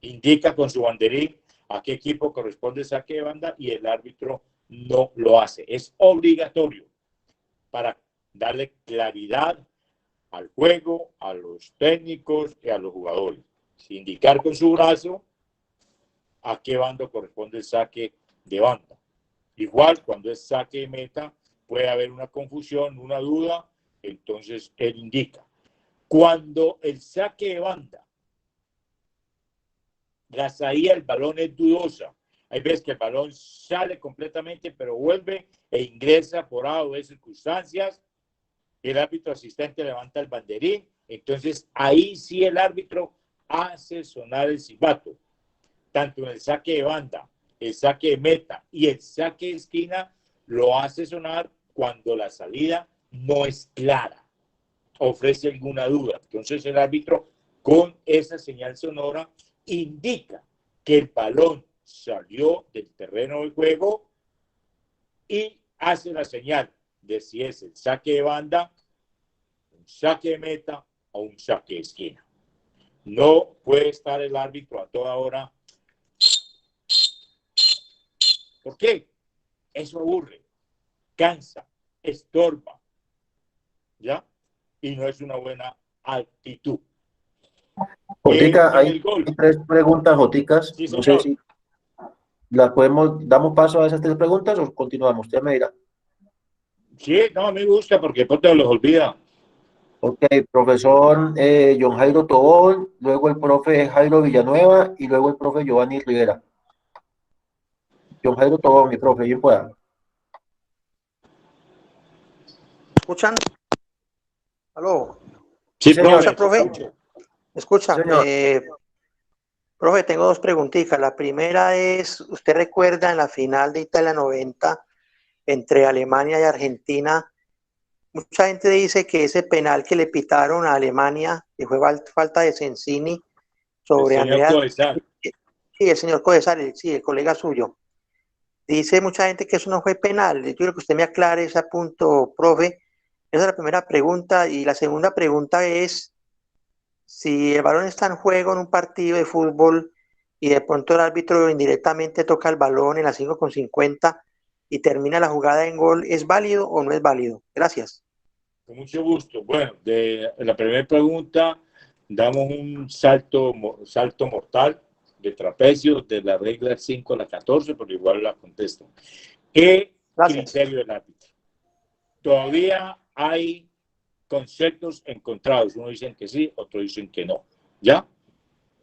indica con su banderín a qué equipo corresponde el saque de banda y el árbitro no lo hace. Es obligatorio para darle claridad al juego, a los técnicos y a los jugadores. Indicar con su brazo a qué bando corresponde el saque de banda. Igual, cuando es saque de meta, puede haber una confusión, una duda, entonces él indica. Cuando el saque de banda, la salida del balón es dudosa, hay veces que el balón sale completamente, pero vuelve e ingresa por A o B circunstancias, el árbitro asistente levanta el banderín, entonces ahí sí el árbitro hace sonar el silbato, tanto en el saque de banda, el saque de meta y el saque de esquina, lo hace sonar cuando la salida no es clara, ofrece alguna duda. Entonces el árbitro con esa señal sonora indica que el balón salió del terreno de juego y hace la señal de si es el saque de banda, un saque de meta o un saque de esquina. No puede estar el árbitro a toda hora. ¿Por qué? Eso aburre, cansa, estorba, ¿ya? Y no es una buena actitud. Jotica, hay el gol. 3 preguntas, Joticas. Sí, No señor. sé si las podemos, damos paso a esas 3 preguntas o continuamos. Usted me dirá. Sí, no, a mí me gusta porque después los olvida. Ok, profesor John Jairo Tobón, luego el profe Jairo Villanueva y luego el profe Giovanni Rivera. John Jairo Tobón, mi profe, bien pueda. ¿Escuchan? ¿Aló? Sí, señor. profe. ¿Me escucha? Señor. Profe, tengo 2 preguntitas. La primera es, ¿usted recuerda en la final de Italia 90 entre Alemania y Argentina? Mucha gente dice que ese penal que le pitaron a Alemania, que fue falta de Sensini sobre el señor Andrea. Codesal. Sí, el señor Codesal, sí, el colega suyo. Dice mucha gente que eso no fue penal. Yo quiero que usted me aclare ese punto, profe. Esa es la primera pregunta. Y la segunda pregunta es, si el balón está en juego en un partido de fútbol y de pronto el árbitro indirectamente toca el balón en la 5:50 y termina la jugada en gol, ¿es válido o no es válido? Gracias. Con mucho gusto. Bueno, de la primera pregunta, damos un salto mortal de trapecio de la regla 5 a la 14, pero igual la contesto. ¿Qué criterio del árbitro? Todavía hay conceptos encontrados. Unos dicen que sí, otros dicen que no. ¿Ya?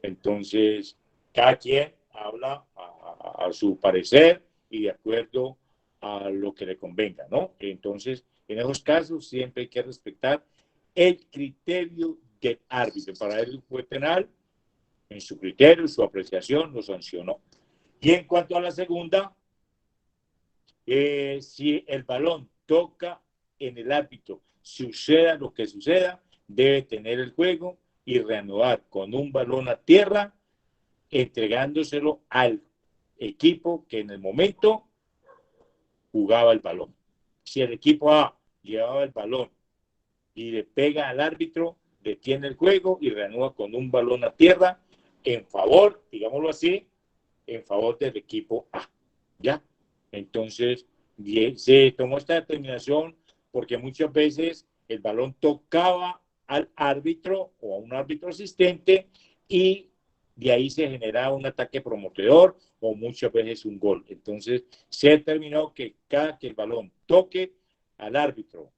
Entonces, cada quien habla a su parecer y de acuerdo a lo que le convenga, ¿no? Entonces, en esos casos siempre hay que respetar el criterio del árbitro. Para él fue penal, en su criterio, su apreciación, lo sancionó. Y en cuanto a la segunda, si el balón toca en el árbitro, suceda lo que suceda, debe tener el juego y reanudar con un balón a tierra, entregándoselo al equipo que en el momento jugaba el balón. Si el equipo A llevaba el balón y le pega al árbitro, detiene el juego y reanuda con un balón a tierra en favor, digámoslo así, en favor del equipo A. ¿Ya? Entonces, se tomó esta determinación porque muchas veces el balón tocaba al árbitro o a un árbitro asistente y de ahí se generaba un ataque prometedor o muchas veces un gol. Entonces se determinó que cada que el balón toque al árbitro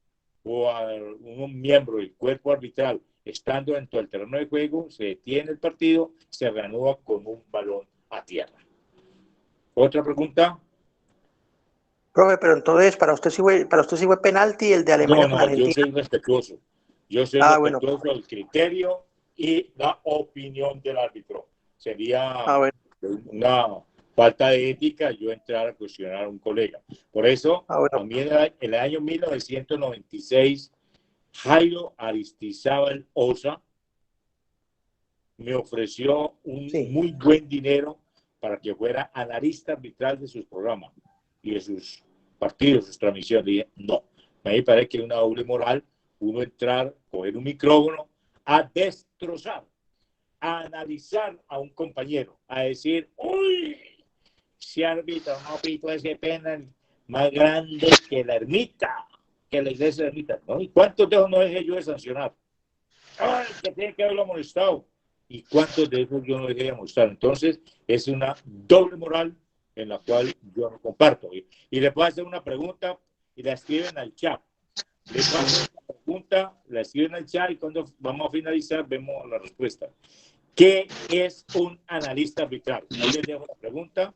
o a un miembro del cuerpo arbitral estando dentro del terreno de juego, se detiene el partido, se reanuda con un balón a tierra. ¿Otra pregunta? Profe, pero entonces para usted sí fue penalti el de Alemania con No, yo Argentina. soy respetuoso. Yo soy Bueno. respetuoso del criterio y la opinión del árbitro. Sería Bueno. una falta de ética yo entrar a cuestionar a un colega. Por eso, Bueno. a mí en el año 1996, Jairo Aristizábal Osa me ofreció un muy buen dinero para que fuera analista arbitral de sus programas y de sus partidos, sus transmisiones. Le dije, no, a mí me parece que es una doble moral uno entrar, coger un micrófono, a destrozar, a analizar a un compañero, a decir, uy, si árbitro no pito ese penal más grande que la ermita, que la iglesia de la ermita, ¿no? ¿Y cuántos de esos no dejé yo de sancionar? ¡Ay, que tiene que haberlo molestado! ¿Y cuántos de esos yo no dejé de molestar? Entonces, es una doble moral en la cual yo no comparto. Y le puedo hacer una pregunta y la escriben al chat. Le puedo hacer una pregunta, la escriben al chat y cuando vamos a finalizar vemos la respuesta. ¿Qué es un analista arbitral? Ahí les dejo la pregunta.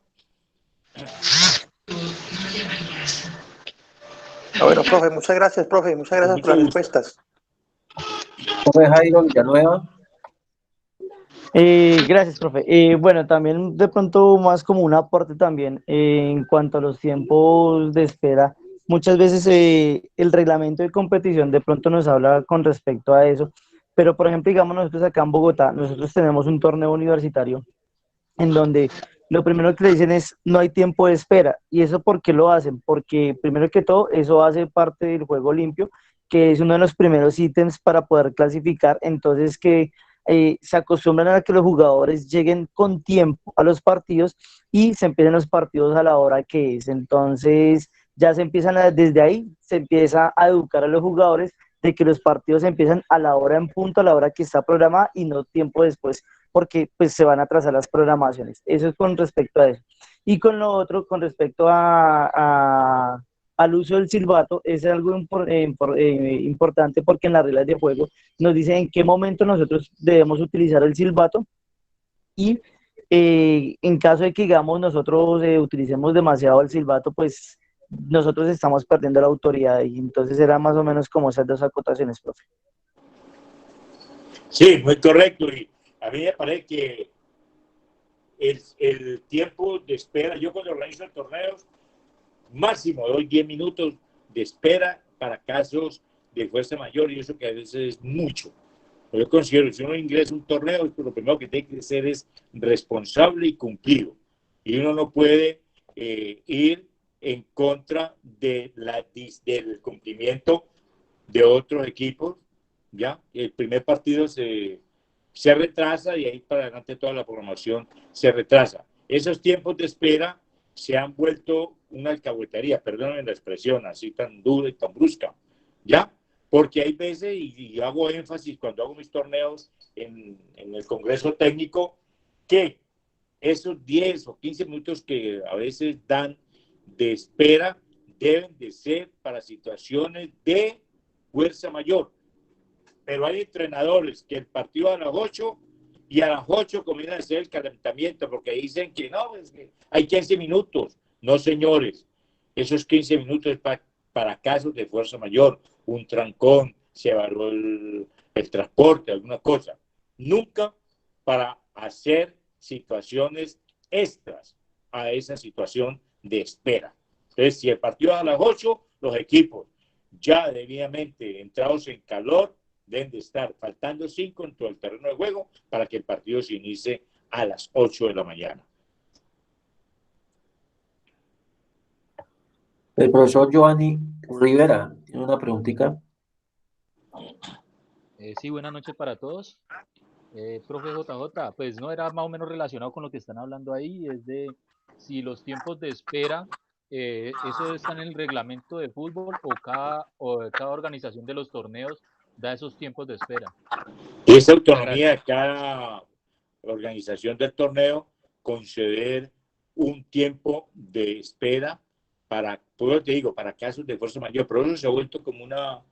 Bueno, profe, muchas gracias, profe. Muchas gracias por las respuestas. Profe Jairo Villanueva. Gracias, profe. Bueno, también de pronto más como un aporte también en cuanto a los tiempos de espera. Muchas veces el reglamento de competición de pronto nos habla con respecto a eso, pero por ejemplo, digamos nosotros acá en Bogotá, nosotros tenemos un torneo universitario en donde lo primero que le dicen es no hay tiempo de espera. ¿Y eso por qué lo hacen? Porque primero que todo, eso hace parte del juego limpio, que es uno de los primeros ítems para poder clasificar. Entonces que se acostumbran a que los jugadores lleguen con tiempo a los partidos y se empiecen los partidos a la hora que es. Entonces ya se empiezan desde ahí, se empieza a educar a los jugadores de que los partidos empiezan a la hora en punto, a la hora que está programada y no tiempo después, porque pues se van a atrasar las programaciones. Eso es con respecto a eso. Y con lo otro, con respecto al uso del silbato, es algo importante porque en las reglas de juego nos dicen en qué momento nosotros debemos utilizar el silbato y en caso de que, digamos, nosotros utilicemos demasiado el silbato, pues nosotros estamos perdiendo la autoridad y entonces era más o menos como esas dos acotaciones, profe. Sí, muy correcto. Y a mí me parece que el tiempo de espera, yo cuando organizo torneos, máximo doy 10 minutos de espera para casos de fuerza mayor y eso que a veces es mucho. Yo considero que si uno ingresa a un torneo, lo primero que tiene que ser es responsable y cumplido. Y uno no puede ir en contra del cumplimiento de otros equipos. ¿Ya? El primer partido se retrasa y ahí para adelante toda la programación se retrasa. Esos tiempos de espera se han vuelto una alcahuetería, perdónenme la expresión así tan dura y tan brusca, ¿ya? Porque hay veces, y hago énfasis cuando hago mis torneos en el Congreso Técnico, que esos 10 o 15 minutos que a veces dan de espera deben de ser para situaciones de fuerza mayor. Pero hay entrenadores que el partido a las 8 y a las 8 comienzan a hacer el calentamiento porque dicen que no, es que hay 15 minutos. No, señores, esos 15 minutos es para casos de fuerza mayor, un trancón, se evaluó el transporte, alguna cosa. Nunca para hacer situaciones extras a esa situación de espera. Entonces, si el partido es a las 8, los equipos ya debidamente entrados en calor, deben de estar faltando 5 en todo el terreno de juego para que el partido se inicie a las 8 de la mañana. El profesor Giovanni Rivera tiene una preguntita. Sí, buenas noches para todos. Profe JJ, pues no era más o menos relacionado con lo que están hablando ahí, es de si los tiempos de espera, eso está en el reglamento de fútbol o cada organización de los torneos da esos tiempos de espera. Y esa autonomía de cada organización del torneo conceder un tiempo de espera para, pues te digo, para casos de fuerza mayor, pero eso se ha vuelto como una,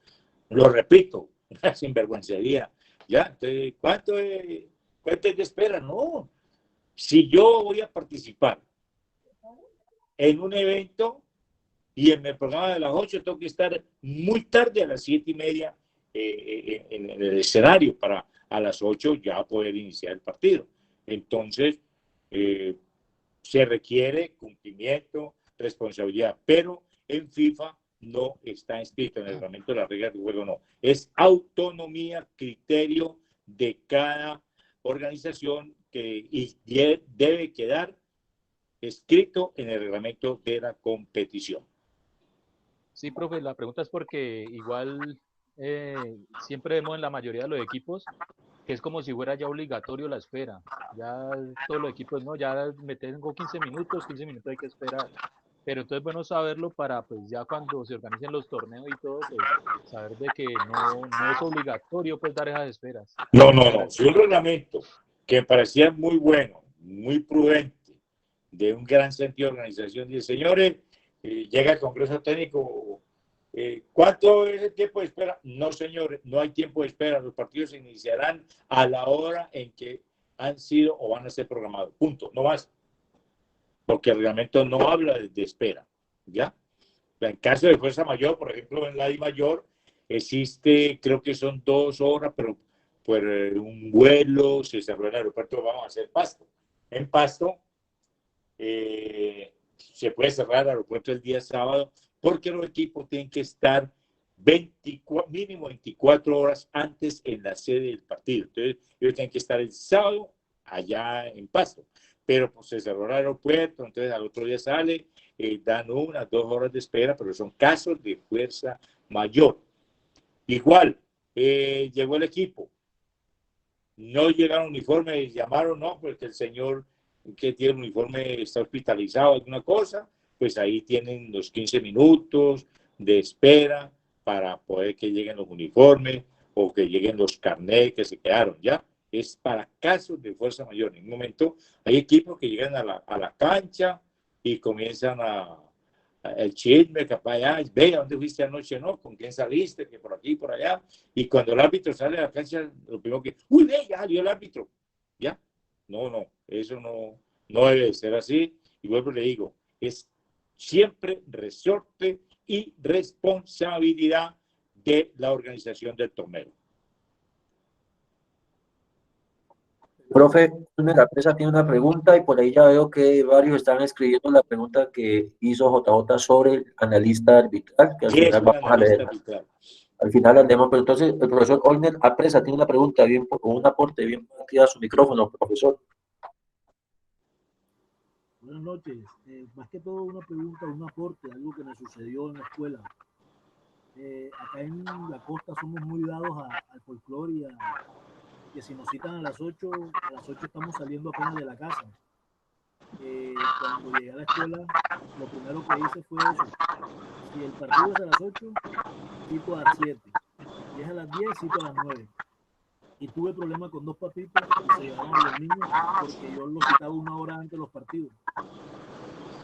lo repito, una sinvergüencería. ¿Ya? Entonces, ¿cuánto es de espera? No. Si yo voy a participar en un evento y en el programa de las 8 tengo que estar muy tarde a las 7:30 en el escenario para a las 8 ya poder iniciar el partido. Entonces, se requiere cumplimiento, responsabilidad, pero en FIFA no está inscrito en el reglamento de las reglas de juego, no. Es autonomía, criterio de cada organización y debe quedar escrito en el reglamento de la competición. Sí, profe, la pregunta es porque igual siempre vemos en la mayoría de los equipos que es como si fuera ya obligatorio la espera. Ya todos los equipos, no, ya me tengo 15 minutos hay que esperar. Pero entonces es bueno saberlo para pues ya cuando se organicen los torneos y todo, pues saber de que no es obligatorio pues dar esas esperas. No. Si un reglamento que me parecía muy bueno, muy prudente, de un gran sentido de organización, dice, señores, llega el Congreso Técnico, ¿cuánto es el tiempo de espera? No, señores, no hay tiempo de espera. Los partidos se iniciarán a la hora en que han sido o van a ser programados. Punto, no más. Porque el reglamento no habla de espera, ¿ya? En caso de fuerza mayor, por ejemplo, en la I mayor, existe, creo que son 2 horas, pero por un vuelo, se cerró el aeropuerto, vamos a hacer Pasto. En Pasto, se puede cerrar el aeropuerto el día sábado, porque los equipos tienen que estar mínimo 24 horas antes en la sede del partido. Entonces, ellos tienen que estar el sábado allá en Pasto. Pero pues se cerró el aeropuerto, entonces al otro día sale, dan 1 o 2 horas de espera, pero son casos de fuerza mayor. Igual, llegó el equipo, no llegaron uniformes, llamaron, no, porque el señor que tiene el uniforme está hospitalizado, alguna cosa, pues ahí tienen los 15 minutos de espera para poder que lleguen los uniformes o que lleguen los carnets que se quedaron, ¿ya? Es para casos de fuerza mayor. En un momento hay equipos que llegan a la cancha y comienzan el chisme, capaz, ve, ¿a dónde fuiste anoche? ¿No? ¿Con quién saliste? Que por aquí, por allá. Y cuando el árbitro sale a la cancha, lo primero que, uy, ve, ya salió el árbitro. ¿Ya? No, eso no debe ser así. Y vuelvo y le digo, es siempre resorte y responsabilidad de la organización del torneo. Profe, la empresa tiene una pregunta y por ahí ya veo que varios están escribiendo la pregunta que hizo JJ sobre el analista arbitral, que al ¿Qué es final un vamos a analista leer. arbitral? Al final la leemos, pero entonces el profesor Olner Apresa tiene una pregunta bien, con un aporte bien activa a su micrófono, profesor. Buenas noches. Más que todo una pregunta, un aporte, algo que me sucedió en la escuela. Acá en la costa somos muy dados al folclore y que si nos citan a las 8 estamos saliendo apenas de la casa. Cuando llegué a la escuela, lo primero que hice fue eso. Si el partido es a las 8, cito a las 7. Si es a las 10, cito a las 9. Y tuve problemas con 2 papitos que se llevaron a los niños porque yo los citaba 1 hora antes de los partidos.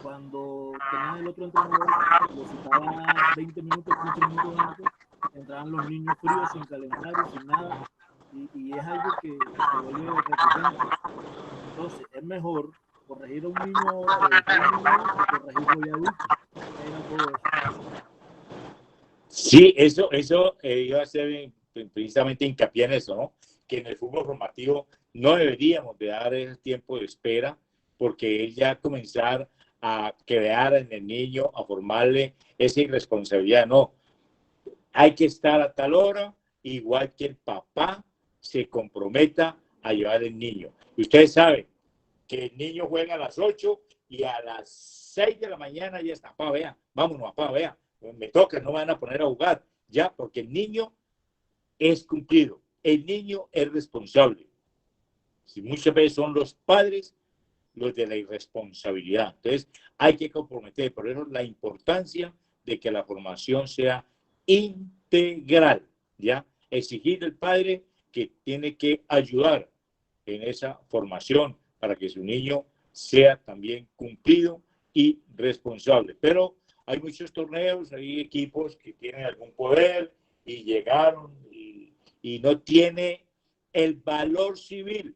Cuando tenían el otro entrenador, los citaba 20 minutos, 15 minutos antes, entraban los niños fríos, sin calendario, sin nada, y es algo que se vuelve recurrente. Entonces, es mejor corregir a un niño ahora o educar a un niño que corregirlo ya adulto. Era todo eso. Sí, eso iba a ser precisamente hincapié en eso, ¿no? Que en el fútbol formativo no deberíamos de dar ese tiempo de espera, porque él ya comenzar a crear en el niño, a formarle esa irresponsabilidad. No, hay que estar a tal hora, igual que el papá se comprometa a llevar al niño. Y ustedes saben que el niño juega a las 8 y a las 6 de la mañana ya está, papá, vea, vámonos, papá, vea, me toca, no me van a poner a jugar, ya, porque el niño es cumplido, el niño es responsable. Si muchas veces son los padres los de la irresponsabilidad. Entonces, hay que comprometer, por eso la importancia de que la formación sea integral, ¿ya? Exigir al padre que tiene que ayudar en esa formación para que su niño sea también cumplido y responsable. Pero hay muchos torneos, hay equipos que tienen algún poder y llegaron y no tiene el valor civil.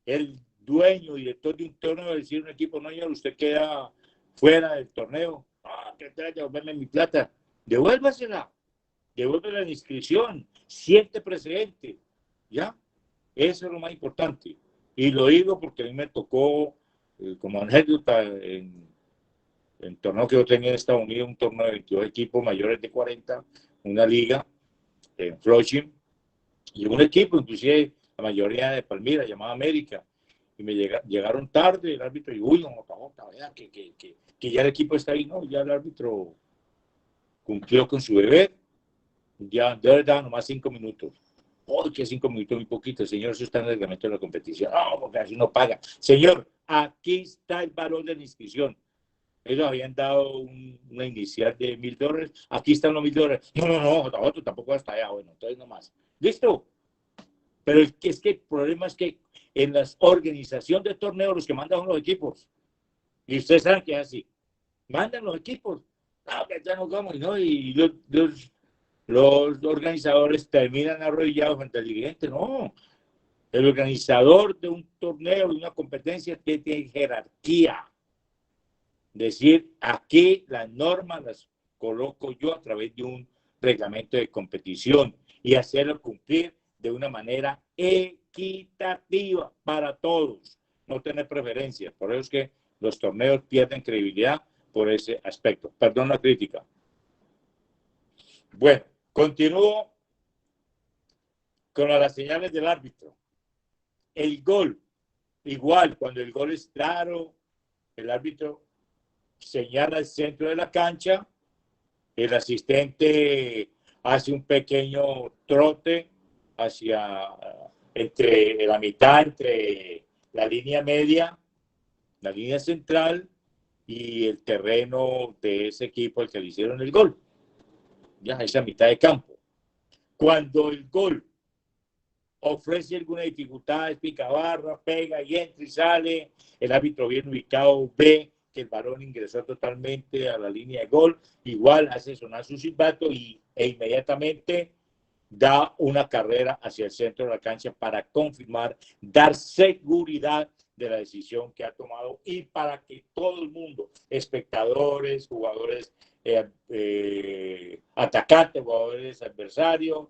El dueño, director de un torneo, decir un equipo, no, señor, usted queda fuera del torneo. Ah, ¿qué trae? Devolverme mi plata. Devuélvasela. Devuelve la inscripción. Siente precedente. ¿Ya? Eso es lo más importante. Y lo digo porque a mí me tocó, como anécdota, en torneo que yo tenía en Estados Unidos, un torneo de 22 equipos mayores de 40, una liga en Flushing, y un equipo, inclusive la mayoría de Palmira, llamada América, y me llegaron tarde, el árbitro, y uy, no, vea, que ya el equipo está ahí, no, ya el árbitro cumplió con su deber, ya de verdad, nomás 5 minutos. ¡Oh, que 5 minutos muy poquito! Señor, eso está en el reglamento de la competición. No, porque así no paga. Señor, aquí está el valor de la inscripción. Ellos habían dado una inicial de $1,000. Aquí están los $1,000. No, tampoco hasta allá. Bueno, entonces nomás. ¿Listo? Pero es que el problema es que en la organización de torneos los que mandan son los equipos. Y ustedes saben que es así. Mandan los equipos. No, que ya nos vamos. ¿No? Y los organizadores terminan arrodillados frente al dirigente. No. El organizador de un torneo, de una competencia, tiene jerarquía. Decir, aquí las normas las coloco yo a través de un reglamento de competición y hacerlo cumplir de una manera equitativa para todos, no tener preferencias. Por eso es que los torneos pierden credibilidad por ese aspecto. Perdón la crítica. Bueno, continúo con las señales del árbitro. El gol, igual, cuando el gol es claro, el árbitro señala el centro de la cancha, el asistente hace un pequeño trote hacia entre la mitad, entre la línea media, la línea central y el terreno de ese equipo al que le hicieron el gol. Ya, esa mitad de campo. Cuando el gol ofrece alguna dificultad, pica barra, pega y entra y sale, el árbitro bien ubicado ve que el balón ingresó totalmente a la línea de gol, igual hace sonar su silbato e inmediatamente da una carrera hacia el centro de la cancha para confirmar, dar seguridad de la decisión que ha tomado y para que todo el mundo, espectadores, jugadores atacantes, jugadores adversarios,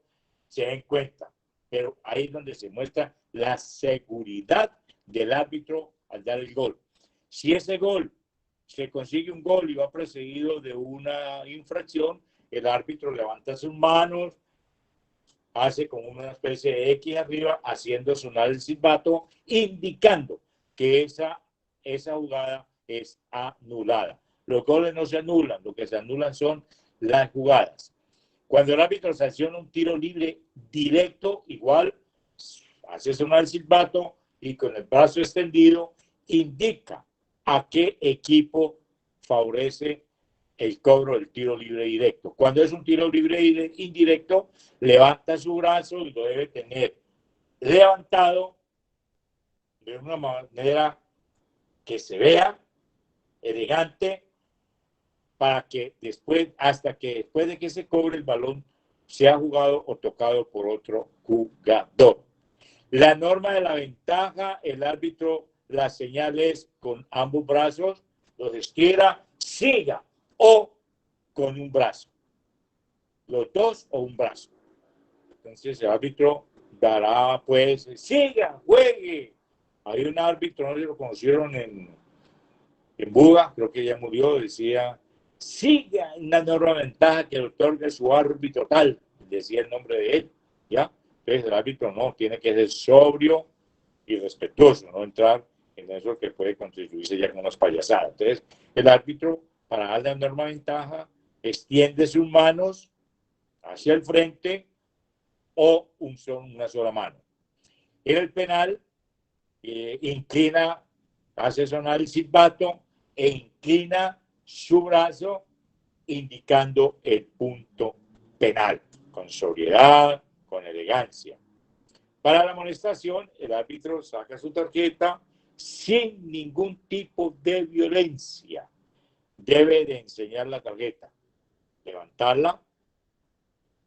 se den cuenta. Pero ahí es donde se muestra la seguridad del árbitro al dar el gol. Si ese gol se consigue un gol y va precedido de una infracción, el árbitro levanta sus manos, hace como una especie de X arriba, haciendo sonar el silbato, indicando que esa jugada es anulada. Los goles no se anulan, lo que se anulan son las jugadas. Cuando el árbitro sanciona un tiro libre directo, igual hace sonar el silbato y con el brazo extendido indica a qué equipo favorece el cobro del tiro libre directo. Cuando es un tiro libre indirecto, levanta su brazo y lo debe tener levantado de una manera que se vea elegante para que después, hasta que después de que se cobre el balón, sea jugado o tocado por otro jugador. La norma de la ventaja, el árbitro, la señal es con ambos brazos, los estira, siga o con un brazo. Los dos o un brazo. Entonces el árbitro dará, pues, siga, juegue. Hay un árbitro, no sé si lo conocieron en Buga, creo que ya murió, decía, siga una norma de ventaja que otorga su árbitro tal, decía el nombre de él, ¿ya? Entonces el árbitro no, tiene que ser sobrio y respetuoso, no entrar en eso que puede contribuirse ya con unas payasadas. Entonces el árbitro, para darle la norma de ventaja, extiende sus manos hacia el frente o una sola mano. En el penal, inclina, hace sonar el silbato e inclina su brazo indicando el punto penal, con sobriedad, con elegancia. Para la amonestación, el árbitro saca su tarjeta sin ningún tipo de violencia. Debe de enseñar la tarjeta, levantarla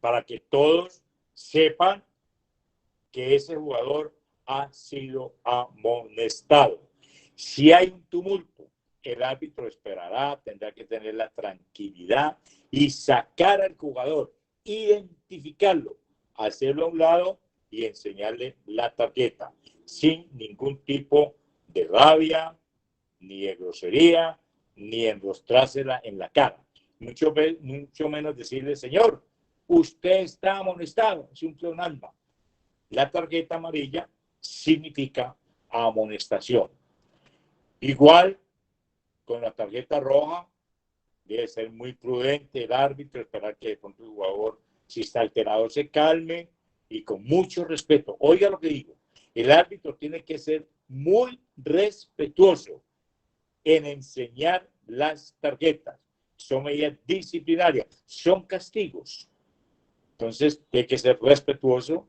para que todos sepan que ese jugador ha sido amonestado. Si hay un tumulto, el árbitro esperará, tendrá que tener la tranquilidad y sacar al jugador, identificarlo, hacerlo a un lado y enseñarle la tarjeta, sin ningún tipo de rabia, ni de grosería, ni enrostrársela en la cara. Mucho menos decirle, señor, usted está amonestado, es un pleonasmo. La tarjeta amarilla significa amonestación. Igual con la tarjeta roja, debe ser muy prudente el árbitro, esperar que de pronto el jugador, si está alterado, se calme y con mucho respeto. Oiga lo que digo, el árbitro tiene que ser muy respetuoso en enseñar las tarjetas. Son medidas disciplinarias, son castigos. Entonces, hay que ser respetuoso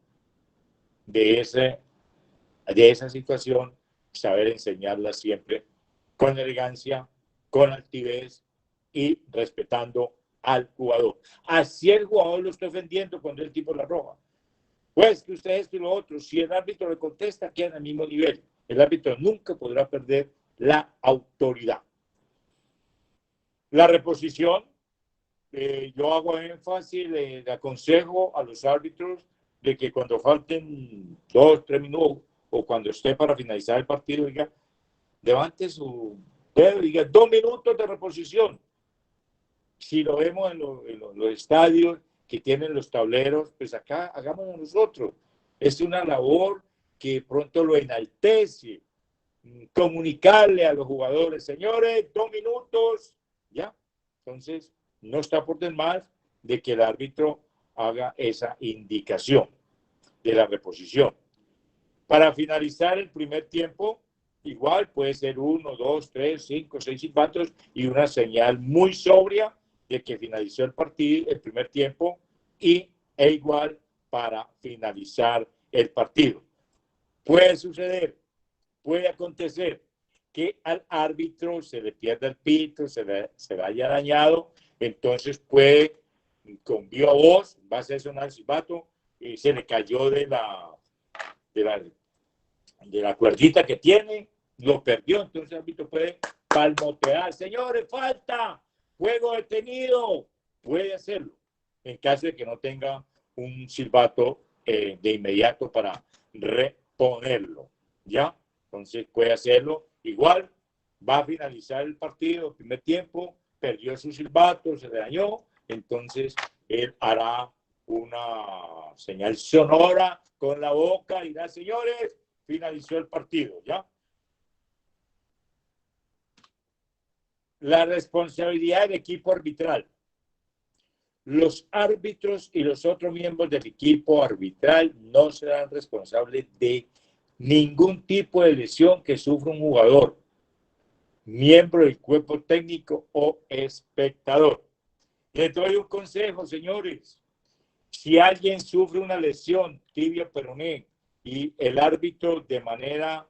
de esa situación, saber enseñarla siempre con elegancia, con altivez y respetando al jugador. Así el jugador lo está ofendiendo cuando el tipo la roja. Pues que usted esto y lo otro, si el árbitro le contesta, queda al mismo nivel. El árbitro nunca podrá perder la autoridad. La reposición, yo hago énfasis, le aconsejo a los árbitros de que cuando falten 2, 3 minutos o cuando esté para finalizar el partido, diga, levante su dedo y diga 2 minutos de reposición. Si lo vemos en los estadios que tienen los tableros, pues acá hagámoslo nosotros. Es una labor que pronto lo enaltece. Comunicarle a los jugadores, señores, 2 minutos, ya. Entonces, no está por demás de que el árbitro haga esa indicación de la reposición. Para finalizar el primer tiempo, igual puede ser 1, 2, 3, 5, 6 silbatos y una señal muy sobria de que finalizó el partido, el primer tiempo, e igual para finalizar el partido. Puede suceder, puede acontecer que al árbitro se le pierda el pito, se le haya dañado, entonces puede, con viva voz, va a hacer sonar el silbato y se le cayó de la cuerdita que tiene, lo perdió, entonces el árbitro puede palmotear, señores, falta, juego detenido, puede hacerlo, en caso de que no tenga un silbato de inmediato para reponerlo, ¿ya? Entonces puede hacerlo, igual va a finalizar el partido, el primer tiempo, perdió su silbato, se le dañó, entonces él hará una señal sonora con la boca y dirá, señores, finalizó el partido, ¿ya? La responsabilidad del equipo arbitral. Los árbitros y los otros miembros del equipo arbitral no serán responsables de ningún tipo de lesión que sufra un jugador, miembro del cuerpo técnico o espectador. Les doy un consejo, señores. Si alguien sufre una lesión tibia peroné y el árbitro de manera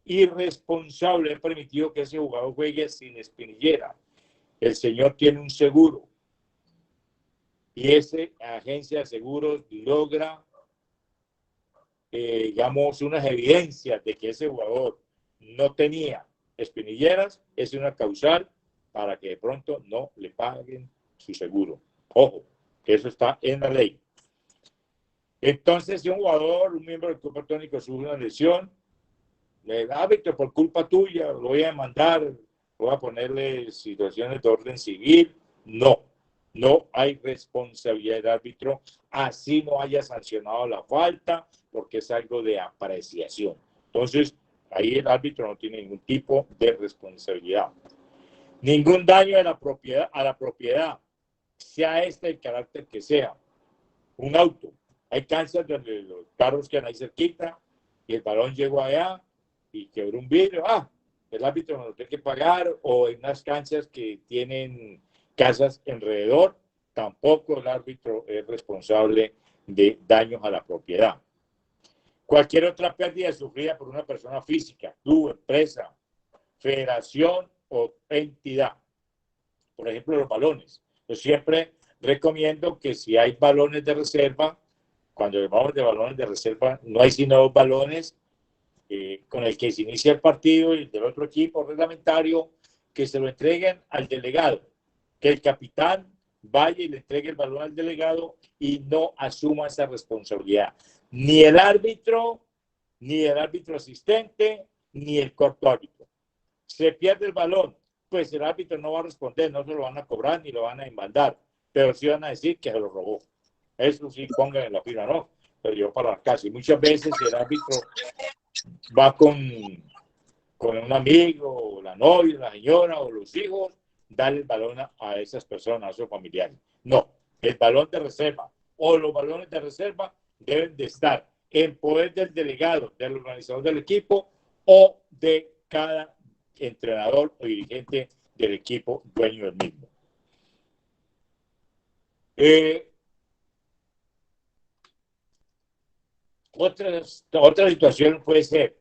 irresponsable ha permitido que ese jugador juegue sin espinillera, el señor tiene un seguro y esa agencia de seguros logra, digamos, unas evidencias de que ese jugador no tenía espinilleras, es una causal para que de pronto no le paguen su seguro. Ojo, que eso está en la ley. Entonces, si un jugador, un miembro del cuerpo técnico sufre una lesión, el árbitro, por culpa tuya, lo voy a demandar, voy a ponerle situaciones de orden civil. No hay responsabilidad del árbitro, así no haya sancionado la falta, porque es algo de apreciación. Entonces, ahí el árbitro no tiene ningún tipo de responsabilidad. Ningún daño a la propiedad, sea este el carácter que sea. Un auto, hay canchas donde los carros quedan ahí cerquita y el balón llegó allá y quebró un vidrio. El árbitro no lo tiene que pagar, o en unas canchas que tienen casas alrededor, tampoco el árbitro es responsable de daños a la propiedad. Cualquier otra pérdida sufrida por una persona física, club, empresa, federación o entidad. Por ejemplo, los balones. Yo siempre recomiendo que si hay balones de reserva, cuando hablamos de balones de reserva, no hay sino dos balones con el que se inicia el partido y el del otro equipo reglamentario, que se lo entreguen al delegado, que el capitán vaya y le entregue el balón al delegado y no asuma esa responsabilidad. Ni el árbitro asistente, ni el cuarto árbitro. Se pierde el balón, pues el árbitro no va a responder, no se lo van a cobrar ni lo van a demandar, pero sí van a decir que se lo robó. Eso sí, pongan en la fila, ¿no? Pero yo para la casa. Y muchas veces el árbitro va con un amigo, la novia, la señora o los hijos, darle el balón a esas personas, a sus familiares. No, el balón de reserva o los balones de reserva deben de estar en poder del delegado, del organizador del equipo o de cada entrenador o dirigente del equipo dueño del mismo. Otra situación puede ser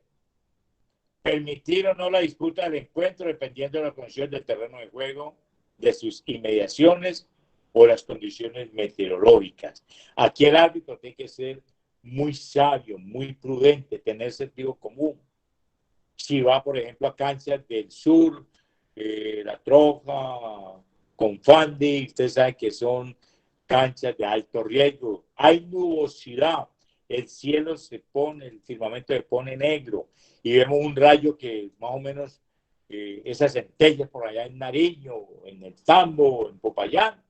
permitir o no la disputa del encuentro dependiendo de la condición del terreno de juego, de sus inmediaciones o las condiciones meteorológicas. Aquí el árbitro tiene que ser muy sabio, muy prudente, tener sentido común. Si va, por ejemplo, a canchas del sur, La Troja, Confandi, usted sabe que son canchas de alto riesgo. Hay nubosidad, el cielo se pone, el firmamento se pone negro y vemos un rayo que más o menos esas centellas por allá en Nariño, en el Tambo, en Popayán,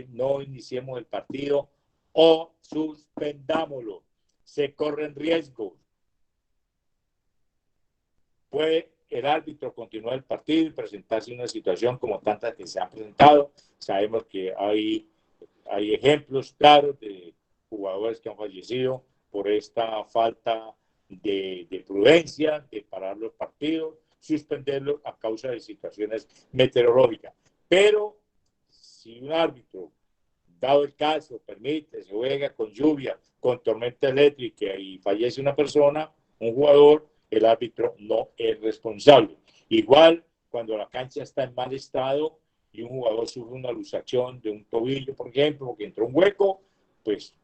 no iniciemos el partido o suspendámoslo. Se corren riesgos. Puede el árbitro continuar el partido y presentarse una situación como tantas que se han presentado. Sabemos que hay ejemplos claros de jugadores que han fallecido por esta falta de prudencia, de parar los partidos, suspenderlos a causa de situaciones meteorológicas. Pero si un árbitro, dado el caso, permite, se juega con lluvia, con tormenta eléctrica y fallece una persona, un jugador, el árbitro no es responsable. Igual, cuando la cancha está en mal estado y un jugador sufre una luxación de un tobillo, por ejemplo, porque entró un hueco, pues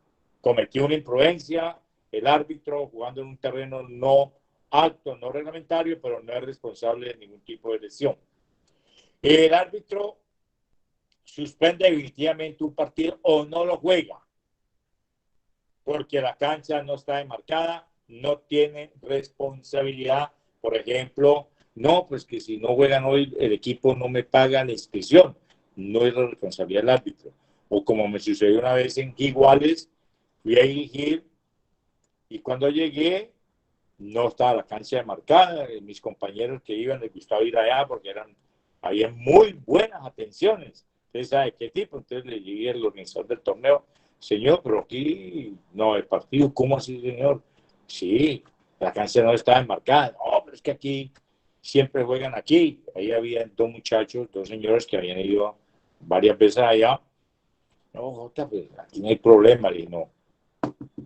cometió una imprudencia, el árbitro jugando en un terreno no apto, no reglamentario, pero no es responsable de ningún tipo de lesión. El árbitro suspende definitivamente un partido o no lo juega, porque la cancha no está demarcada, no tiene responsabilidad. Por ejemplo, no, pues que si no juegan hoy, el equipo no me paga la inscripción. No es la responsabilidad del árbitro. O como me sucedió una vez en Iguales, fui a dirigir y cuando llegué no estaba la cancha demarcada. Mis compañeros que iban les gustaba ir allá porque había muy buenas atenciones. ¿Usted sabe qué tipo? Entonces le llegué al organizador del torneo. Señor, pero aquí no, el partido, ¿cómo así, señor? Sí, la cancha no está enmarcada. No, pero es que aquí siempre juegan aquí. Ahí había dos muchachos, dos señores que habían ido varias veces allá. No, Jota, pues aquí no hay problema. Y no,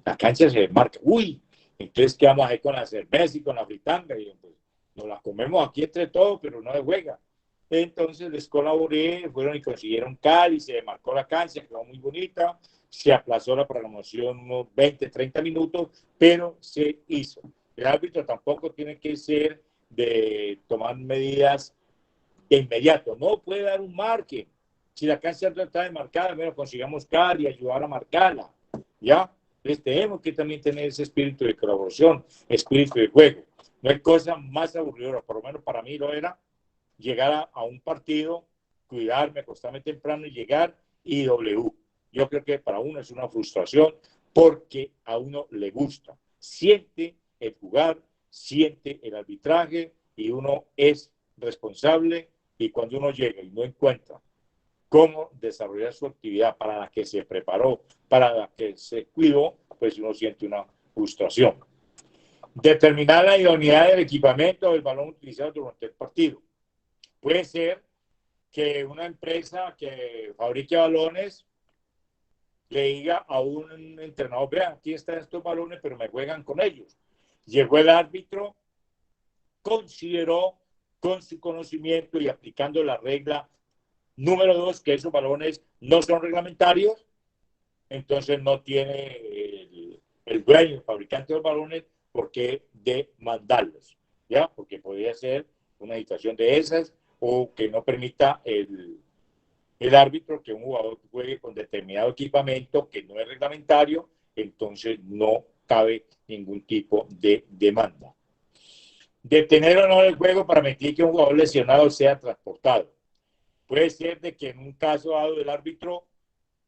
la cancha se desmarca. Uy, entonces, ¿qué vamos a hacer con la cerveza y con la fritanga? Y yo, pues, nos la comemos aquí entre todos, pero no se juega. Entonces les colaboré, fueron y consiguieron cal y se demarcó la cancha, quedó muy bonita. Se aplazó la programación unos 20, 30 minutos, pero se hizo. El árbitro tampoco tiene que ser de tomar medidas de inmediato. No puede dar un marque. Si la cancha está demarcada, bueno, consigamos cal y ayudar a marcarla. ¿Ya? Entonces tenemos que también tener ese espíritu de colaboración, espíritu de juego. No hay cosa más aburridora, por lo menos para mí lo era, llegar a un partido, cuidarme, acostarme temprano y llegar y W. Yo creo que para uno es una frustración porque a uno le gusta, siente el jugar, siente el arbitraje y uno es responsable, y cuando uno llega y no encuentra cómo desarrollar su actividad para la que se preparó, para la que se cuidó, pues uno siente una frustración. Determinar la idoneidad del equipamiento del balón utilizado durante el partido. Puede ser que una empresa que fabrique balones le diga a un entrenador, vean, aquí están estos balones, pero me juegan con ellos. Llegó el árbitro, consideró con su conocimiento y aplicando la regla número 2, que esos balones no son reglamentarios, entonces no tiene el dueño, el fabricante de los balones, por qué demandarlos, ¿ya? Porque podría ser una situación de esas o que no permita el árbitro que un jugador juegue con determinado equipamiento que no es reglamentario, entonces no cabe ningún tipo de demanda. Detener o no el juego para permitir que un jugador lesionado sea transportado. Puede ser de que en un caso dado el árbitro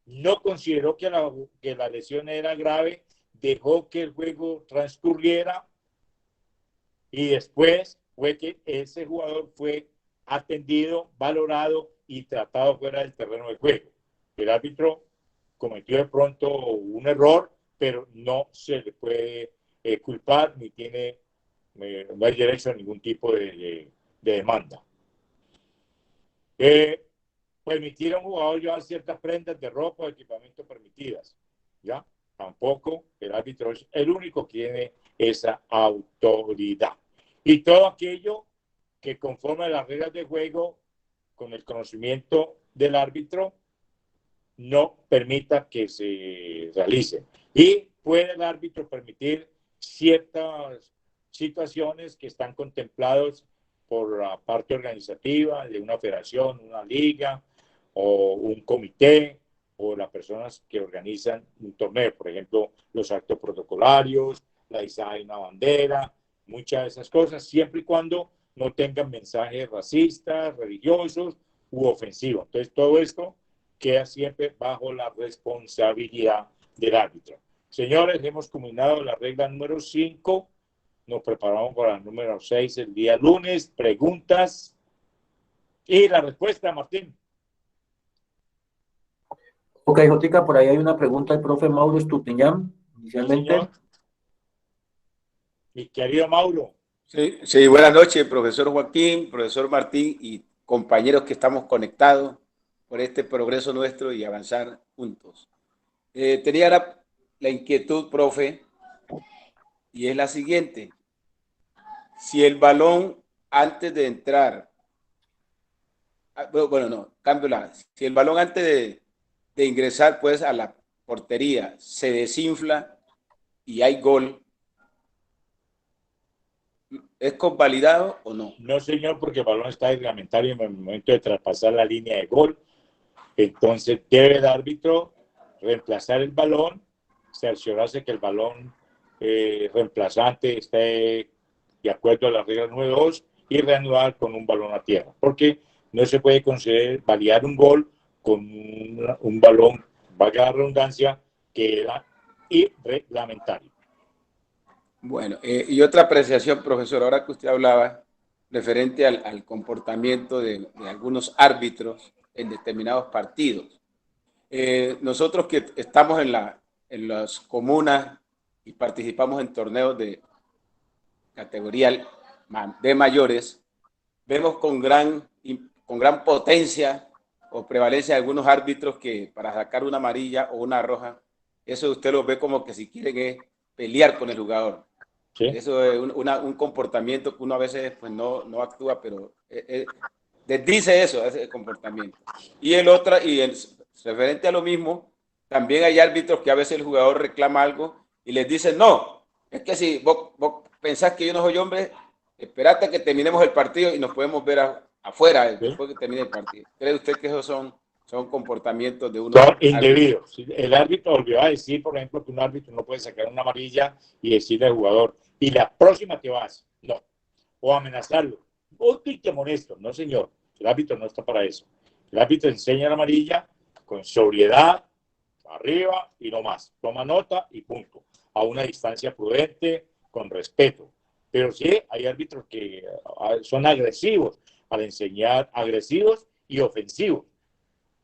no consideró que la lesión era grave, dejó que el juego transcurriera y después fue que ese jugador fue atendido, valorado y tratado fuera del terreno de juego. El árbitro cometió de pronto un error, pero no se le puede culpar ni tiene, no hay derecho a ningún tipo de demanda. Permitir a un jugador llevar ciertas prendas de ropa o equipamiento permitidas, ¿ya? Tampoco el árbitro es el único que tiene esa autoridad. Y todo aquello que conforme a las reglas de juego, con el conocimiento del árbitro, no permita que se realicen. Y puede el árbitro permitir ciertas situaciones que están contempladas por la parte organizativa de una federación, una liga o un comité o las personas que organizan un torneo, por ejemplo, los actos protocolarios, la izada de una bandera, muchas de esas cosas, siempre y cuando no tengan mensajes racistas, religiosos u ofensivos. Entonces, todo esto queda siempre bajo la responsabilidad del árbitro. Señores, hemos culminado la regla número 5. Nos preparamos para la número 6 el día lunes. Preguntas y la respuesta, Martín. Ok, Jotica, por ahí hay una pregunta del profe Mauro Estupiñán, inicialmente. Señor. Mi querido Mauro. Sí, buenas noches, profesor Joaquín, profesor Martín y compañeros que estamos conectados por este progreso nuestro y avanzar juntos. Tenía la inquietud, profe, y es la siguiente. Si el balón antes de entrar, bueno, no, cámbiola. Si el balón antes de ingresar pues a la portería se desinfla y hay gol, ¿es convalidado o no? No, señor, porque el balón está reglamentario en el momento de traspasar la línea de gol. Entonces debe el árbitro reemplazar el balón, cerciorarse que el balón reemplazante esté de acuerdo a la regla número 2 y reanudar con un balón a tierra. Porque no se puede considerar validar un gol con un balón, valga la redundancia, que era irreglamentario. Bueno, y otra apreciación, profesor, ahora que usted hablaba referente al comportamiento de algunos árbitros en determinados partidos. Nosotros que estamos en las comunas y participamos en torneos de categoría de mayores, vemos con gran potencia o prevalencia de algunos árbitros que para sacar una amarilla o una roja, eso usted lo ve como que si quieren pelear con el jugador. ¿Sí? Eso es un comportamiento que uno a veces pues no actúa, pero dice eso, ese comportamiento. Y referente a lo mismo, también hay árbitros que a veces el jugador reclama algo y les dicen, no, es que si vos pensás que yo no soy hombre, esperate que terminemos el partido y nos podemos ver afuera después que termine el partido. ¿Cree usted que esos son comportamientos de uno? Son indebidos. El árbitro olvidó a decir, por ejemplo, que un árbitro no puede sacar una amarilla y decirle al jugador, y la próxima te vas. No. O amenazarlo. O te molesto. No, señor. El árbitro no está para eso. El árbitro enseña la amarilla con sobriedad, arriba y no más. Toma nota y punto. A una distancia prudente, con respeto. Pero sí, hay árbitros que son agresivos al enseñar, agresivos y ofensivos.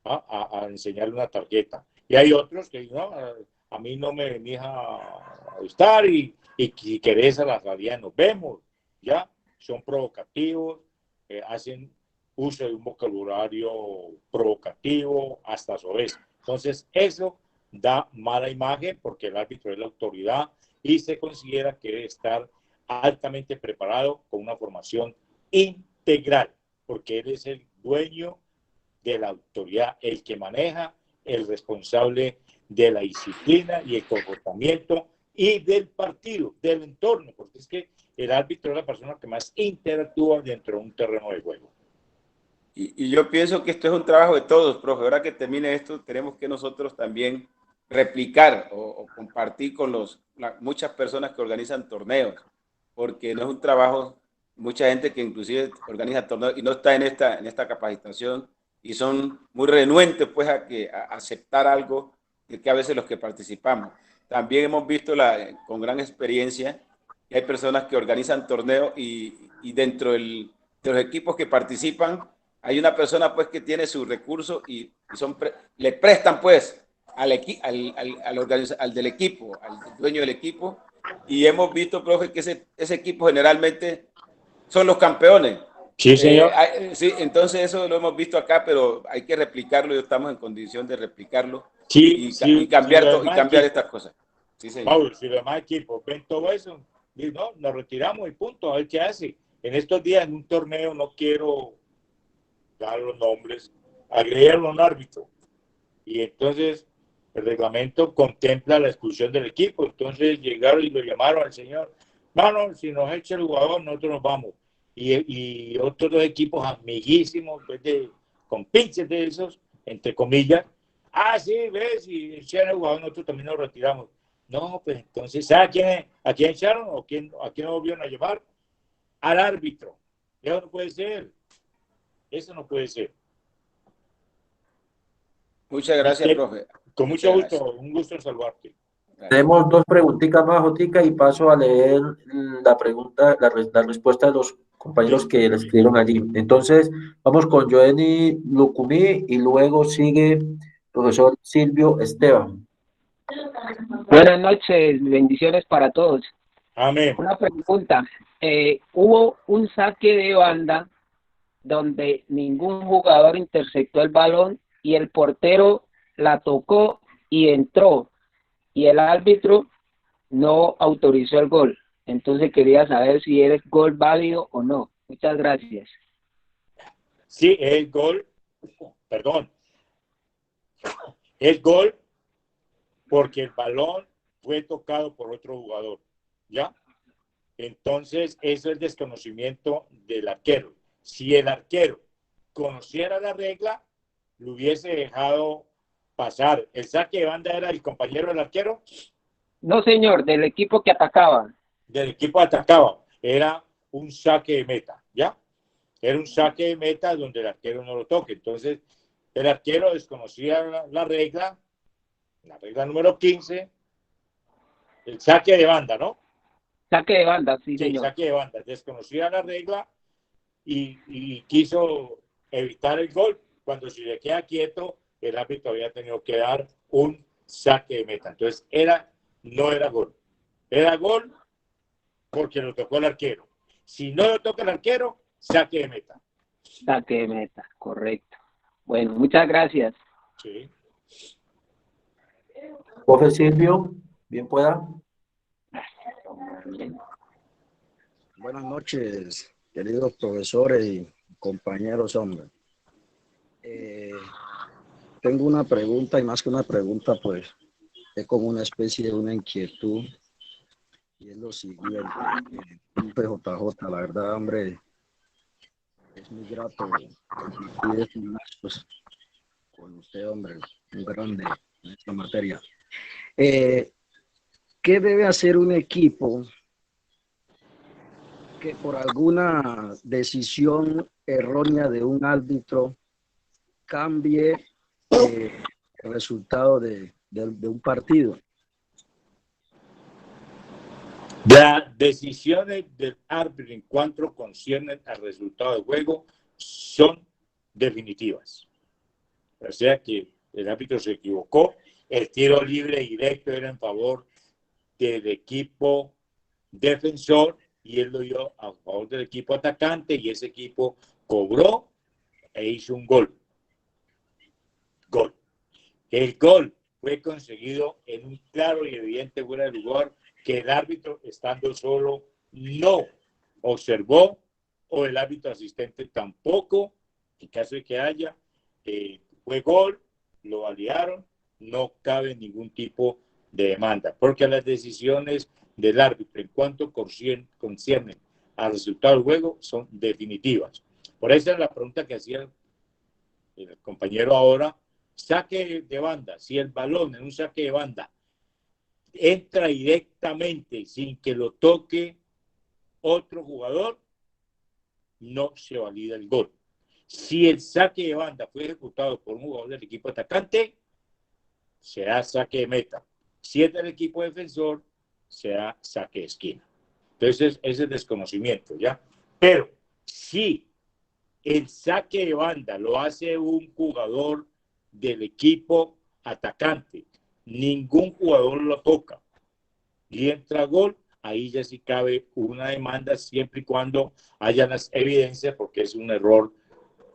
A enseñarle una tarjeta. Y hay otros que no, a mí no me venís a gustar y si querés a la realidad nos vemos, ya, son provocativos, hacen uso de un vocabulario provocativo hasta soez. Entonces eso da mala imagen porque el árbitro es la autoridad y se considera que debe estar altamente preparado con una formación integral, porque él es el dueño de la autoridad, el que maneja, el responsable de la disciplina y el comportamiento y del partido, del entorno, porque es que el árbitro es la persona que más interactúa dentro de un terreno de juego. Y yo pienso que esto es un trabajo de todos, profe. Ahora que termine esto, tenemos que nosotros también replicar o compartir con muchas personas que organizan torneos, porque no es un trabajo, mucha gente que inclusive organiza torneos y no está en esta capacitación y son muy renuentes pues a aceptar algo que a veces los que participamos. También hemos visto con gran experiencia que hay personas que organizan torneos y dentro de los equipos que participan hay una persona pues que tiene sus recursos y le prestan pues al del equipo, al dueño del equipo, y hemos visto, profe, que ese equipo generalmente son los campeones. Sí, señor. Sí, entonces eso lo hemos visto acá, pero hay que replicarlo y estamos en condición de replicarlo y cambiar estas cosas. Sí, señor. Mauro, si los demás equipos ven todo eso, no, nos retiramos y punto, a ver qué hace. En estos días, en un torneo, no quiero dar los nombres, agregaron a un árbitro. Y entonces el reglamento contempla la expulsión del equipo. Entonces llegaron y lo llamaron al señor. No, si nos echa el jugador, nosotros nos vamos. Y otros dos equipos amiguísimos, pues con pinches de esos, entre comillas. Sí, ves, y echan el jugador, nosotros también nos retiramos. No, pues entonces, ¿a quién echaron o a quién nos volvieron a llevar? Al árbitro. Eso no puede ser. Eso no puede ser. Muchas gracias, profe. Con mucho gusto, un gusto en saludarte. Tenemos dos preguntitas más, Jotica, y paso a leer la pregunta, la respuesta de los compañeros que le escribieron allí. Entonces, vamos con Joenny Lucumí y luego sigue el profesor Silvio Esteban. Buenas noches, bendiciones para todos. Amén. Una pregunta. Hubo un saque de banda donde ningún jugador interceptó el balón y el portero la tocó y entró y el árbitro no autorizó el gol. Entonces quería saber si es gol válido o no. Muchas gracias. Sí, el gol, perdón, el gol porque el balón fue tocado por otro jugador, ¿ya? Entonces, eso es desconocimiento del arquero. Si el arquero conociera la regla, lo hubiese dejado pasar. ¿El saque de banda era el compañero del arquero? No, señor, del equipo que atacaba. Del equipo que atacaba. Era un saque de meta, ¿ya? Era un saque de meta donde el arquero no lo toque. Entonces, el arquero desconocía la regla número 15, el saque de banda, ¿no? Saque de banda, sí, Sí, señor. saque de banda. Desconocía la regla y quiso evitar el gol. Cuando si le queda quieto, el árbitro había tenido que dar un saque de meta. Entonces, no era gol. Era gol porque lo tocó el arquero. Si no lo toca el arquero, saque de meta. Saque de meta, correcto. Bueno, muchas gracias. Sí. Profe Silvio, bien pueda. Buenas noches, queridos profesores y compañeros, hombre. Tengo una pregunta y más que una pregunta, pues es como una especie de una inquietud y es lo siguiente. PJJ, la verdad, hombre, es muy grato pues, con usted, hombre, un grande en esta materia. ¿Qué debe hacer un equipo que por alguna decisión errónea de un árbitro cambie el resultado de un partido? Las decisiones del árbitro en cuanto conciernen al resultado del juego son definitivas. O sea que el árbitro se equivocó, el tiro libre directo era en favor del equipo defensor y él lo dio a favor del equipo atacante y ese equipo cobró e hizo un gol. El gol fue conseguido en un claro y evidente fuera de lugar que el árbitro, estando solo, no observó, o el árbitro asistente tampoco, en caso de que haya, fue gol, lo validaron, no cabe ningún tipo de demanda, porque las decisiones del árbitro en cuanto conciernen al resultado del juego son definitivas. Por eso es la pregunta que hacía el compañero ahora, saque de banda, si el balón en un saque de banda entra directamente sin que lo toque otro jugador, no se valida el gol. Si el saque de banda fue ejecutado por un jugador del equipo atacante, será saque de meta. Si es del equipo defensor, será saque de esquina. Entonces, ese es desconocimiento, ¿ya? Pero si el saque de banda lo hace un jugador del equipo atacante, ningún jugador lo toca y entra gol, ahí ya sí cabe una demanda siempre y cuando haya las evidencias, porque es un error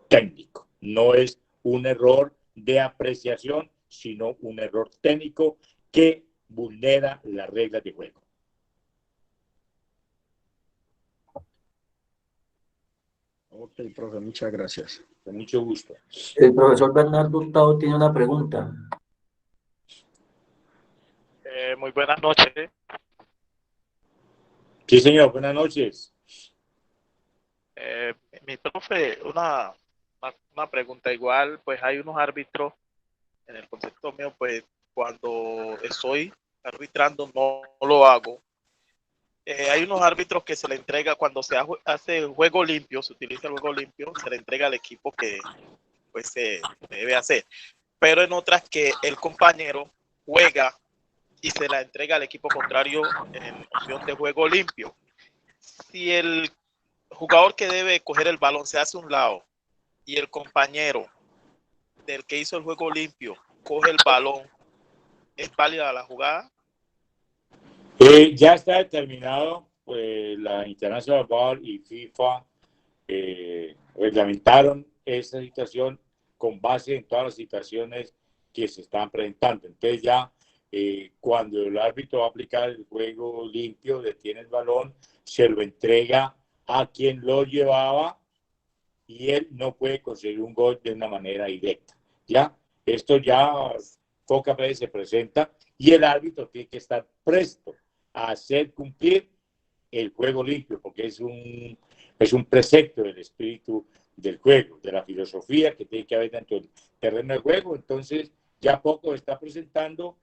técnico, no es un error de apreciación, sino un error técnico que vulnera las reglas de juego. Ok, profe, muchas gracias. Con mucho gusto. El profesor Bernardo Hurtado tiene una pregunta. Muy buenas noches. Sí, señor, buenas noches. Mi profe, una pregunta igual, pues hay unos árbitros, en el concepto mío, pues cuando estoy arbitrando no lo hago. Hay unos árbitros que se le entrega, cuando se hace el juego limpio, se utiliza el juego limpio, se le entrega al equipo que pues se debe hacer. Pero en otras que el compañero juega y se la entrega al equipo contrario en opción de juego limpio. Si el jugador que debe coger el balón se hace a un lado y el compañero del que hizo el juego limpio coge el balón, ¿es válida la jugada? Ya está determinado, pues la International Bar y FIFA reglamentaron esta situación con base en todas las situaciones que se están presentando. Entonces ya cuando el árbitro va a aplicar el juego limpio, detiene el balón, se lo entrega a quien lo llevaba y él no puede conseguir un gol de una manera directa. ¿Ya? Esto ya pocas veces se presenta y el árbitro tiene que estar presto a hacer cumplir el juego limpio, porque es un precepto del espíritu del juego, de la filosofía que tiene que haber dentro del terreno de juego. Entonces, ya poco está presentando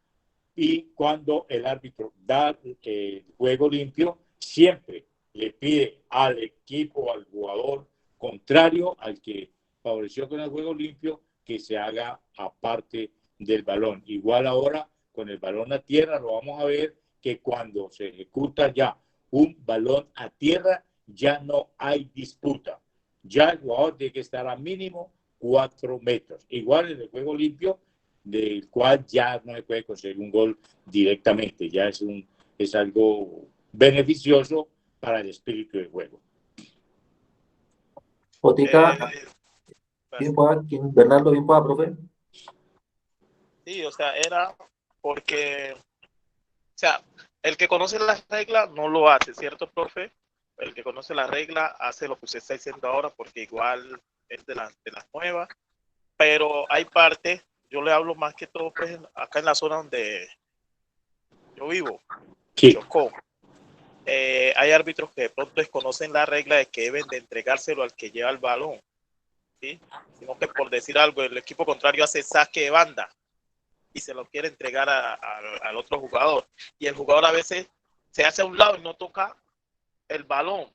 y cuando el árbitro da el juego limpio, siempre le pide al equipo, al jugador contrario, al que favoreció con el juego limpio, que se haga aparte del balón. Igual ahora, con el balón a tierra, lo vamos a ver que cuando se ejecuta ya un balón a tierra, ya no hay disputa. Ya el jugador tiene que estar a mínimo 4 metros. Igual en el juego limpio, del cual ya no se puede conseguir un gol directamente. Ya es algo beneficioso para el espíritu del juego. Botica, Bernardo, bien pueda, profe. Sí, o sea, era porque, o sea, el que conoce las reglas no lo hace, ¿cierto, profe? El que conoce la regla hace lo que usted está diciendo ahora porque igual es de las nuevas, pero hay partes, yo le hablo más que todo pues acá en la zona donde yo vivo, sí. Chocó. Hay árbitros que de pronto desconocen la regla de que deben de entregárselo al que lleva el balón, ¿sí? Sino que por decir algo, el equipo contrario hace saque de banda y se lo quiere entregar al otro jugador. Y el jugador a veces se hace a un lado y no toca el balón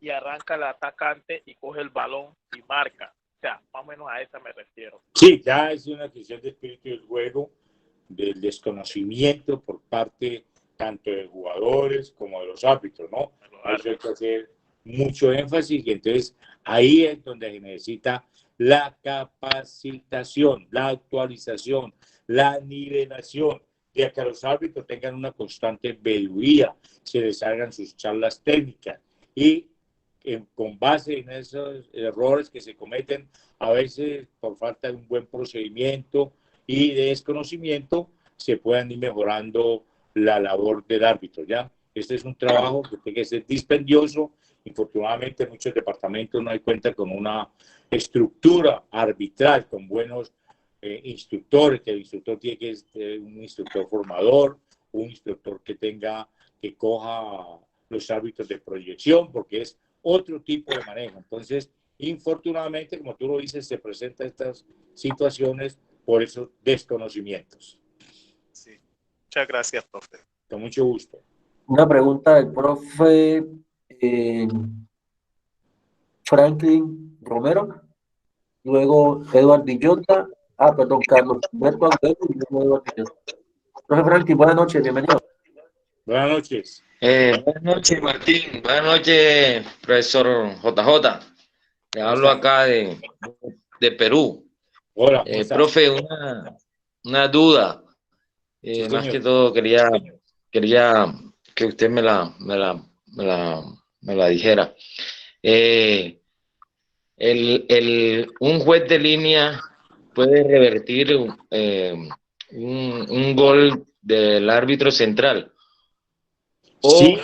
y arranca el atacante y coge el balón y marca. O sea, más o menos a esa me refiero. Sí, ya es una cuestión de espíritu del juego, del desconocimiento por parte tanto de jugadores como de los árbitros, ¿no? Eso hay que hacer mucho énfasis y entonces ahí es donde se necesita la capacitación, la actualización, la nivelación, de que los árbitros tengan una constante veeduría, se les hagan sus charlas técnicas y con base en esos errores que se cometen a veces por falta de un buen procedimiento y de desconocimiento se puedan ir mejorando la labor del árbitro, ¿ya? Este es un trabajo que tiene que ser dispendioso. Infortunadamente, muchos departamentos no hay cuenta con una estructura arbitral, con buenos instructores, que el instructor tiene que ser un instructor formador, un instructor que coja los árbitros de proyección, porque es otro tipo de manejo. Entonces, infortunadamente, como tú lo dices, se presentan estas situaciones por esos desconocimientos. Sí. Muchas gracias, profe. Con mucho gusto. Una pregunta del profe Franklin Romero, luego Eduardo Villota, Carlos Humberto Agüero y luego Eduardo Villota. Profe Franklin, buenas noches, bienvenido. Buenas noches. Buenas noches, Martín. Buenas noches, profesor JJ. Le hablo acá de Perú. Hola, ¿cómo estás? Profe, una duda. Sí, Más señor. que todo quería que usted me la dijera. Un juez de línea puede revertir un gol del árbitro central. O Sí,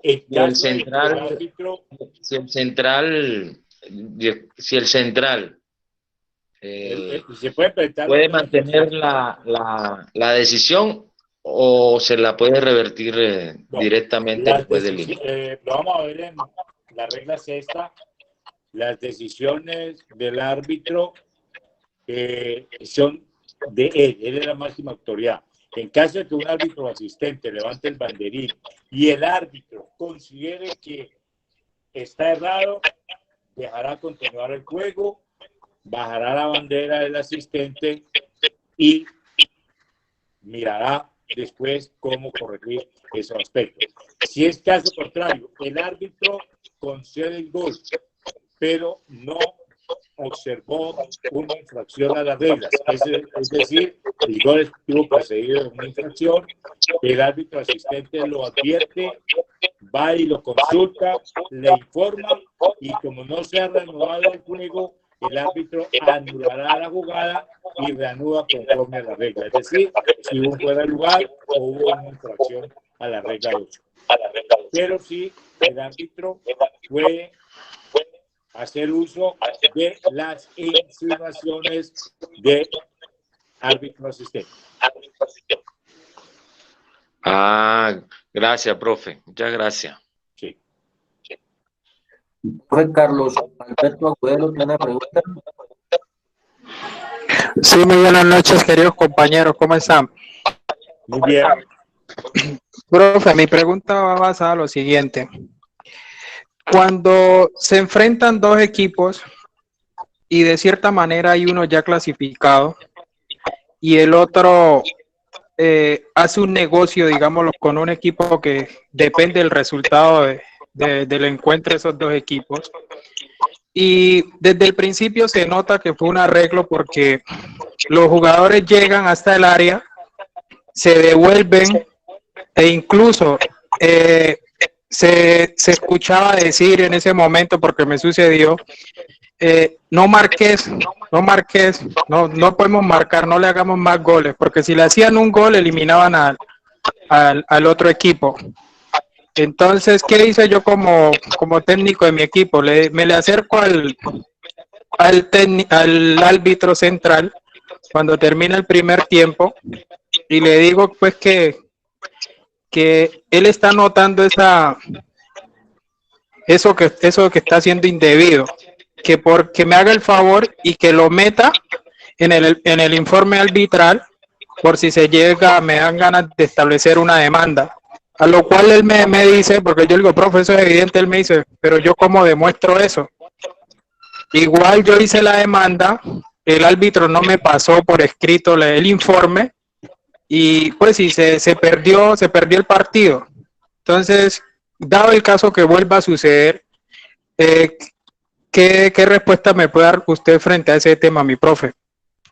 en si el caso de que el árbitro, si el central se puede presentar puede otra mantener la decisión o se la puede revertir directamente el juez de línea. lo vamos a ver en la regla sexta. Las decisiones del árbitro son de él es la máxima autoridad. En caso de que un árbitro asistente levante el banderín y el árbitro considere que está errado, dejará continuar el juego, bajará la bandera del asistente y mirará después cómo corregir esos aspectos. Si es caso contrario, el árbitro concede el gol, pero no observó una infracción a las reglas, es decir, el gol estuvo precedido de una infracción, el árbitro asistente lo advierte, va y lo consulta, le informa y como no se ha reanudado el juego, el árbitro anulará la jugada y reanuda conforme a la regla, es decir, si hubo un fuera de lugar o hubo una infracción a la regla 8. Pero sí, el árbitro puede hacer uso de las insinuaciones de árbitro asistente. Gracias, profe. Muchas gracias. Sí. Profe Carlos Alberto Agüero, ¿tiene una pregunta? Sí, muy buenas noches, queridos compañeros. ¿Cómo están? Muy bien. Profe, mi pregunta va basada en lo siguiente. Cuando se enfrentan dos equipos y de cierta manera hay uno ya clasificado y el otro hace un negocio, digámoslo, con un equipo que depende del resultado del encuentro de esos dos equipos, y desde el principio se nota que fue un arreglo porque los jugadores llegan hasta el área, se devuelven e incluso se escuchaba decir en ese momento, porque me sucedió, no marques, no podemos marcar, no le hagamos más goles, porque si le hacían un gol eliminaban al otro equipo. Entonces, ¿qué hice yo como técnico de mi equipo? Me le acerco al árbitro central cuando termina el primer tiempo y le digo pues que él está notando eso que está haciendo indebido, que me haga el favor y que lo meta en el informe arbitral por si me dan ganas de establecer una demanda. A lo cual él me dice, porque yo le digo, profe, eso es evidente, él me dice, pero yo ¿cómo demuestro eso? Igual yo hice la demanda, el árbitro no me pasó por escrito el informe y pues sí, se perdió el partido. Entonces, dado el caso que vuelva a suceder, ¿qué respuesta me puede dar usted frente a ese tema, mi profe?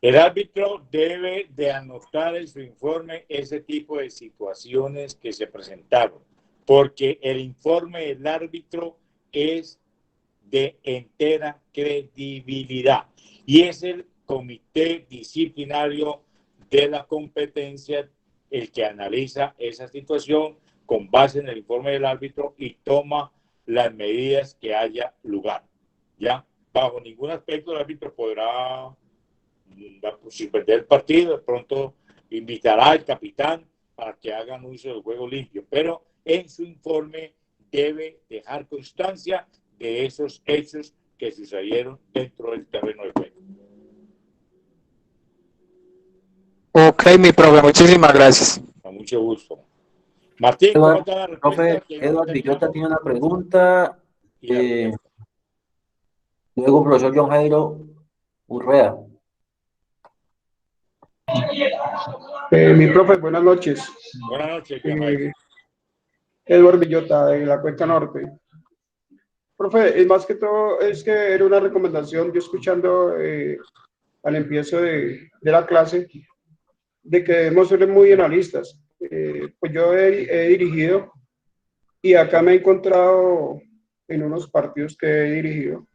El árbitro debe de anotar en su informe ese tipo de situaciones que se presentaron, porque el informe del árbitro es de entera credibilidad y es el comité disciplinario de la competencia el que analiza esa situación con base en el informe del árbitro y toma las medidas que haya lugar. ¿Ya? Bajo ningún aspecto el árbitro podrá suspender el partido, de pronto invitará al capitán para que hagan uso del juego limpio, pero en su informe debe dejar constancia de esos hechos que sucedieron dentro del terreno de juego. Ok, mi profe, muchísimas gracias. Con mucho gusto. Martín, ¿cómo está la respuesta? Profe, Edward Villota tiene una pregunta. Luego, profesor John Jairo Urrea. Mi profe, buenas noches. Buenas noches, Edward Villota, de la Cuenca Norte. Profe, más que todo es que era una recomendación, yo escuchando al empiezo de la clase, de que debemos ser muy analistas. Pues yo he dirigido y acá me he encontrado en unos partidos que he dirigido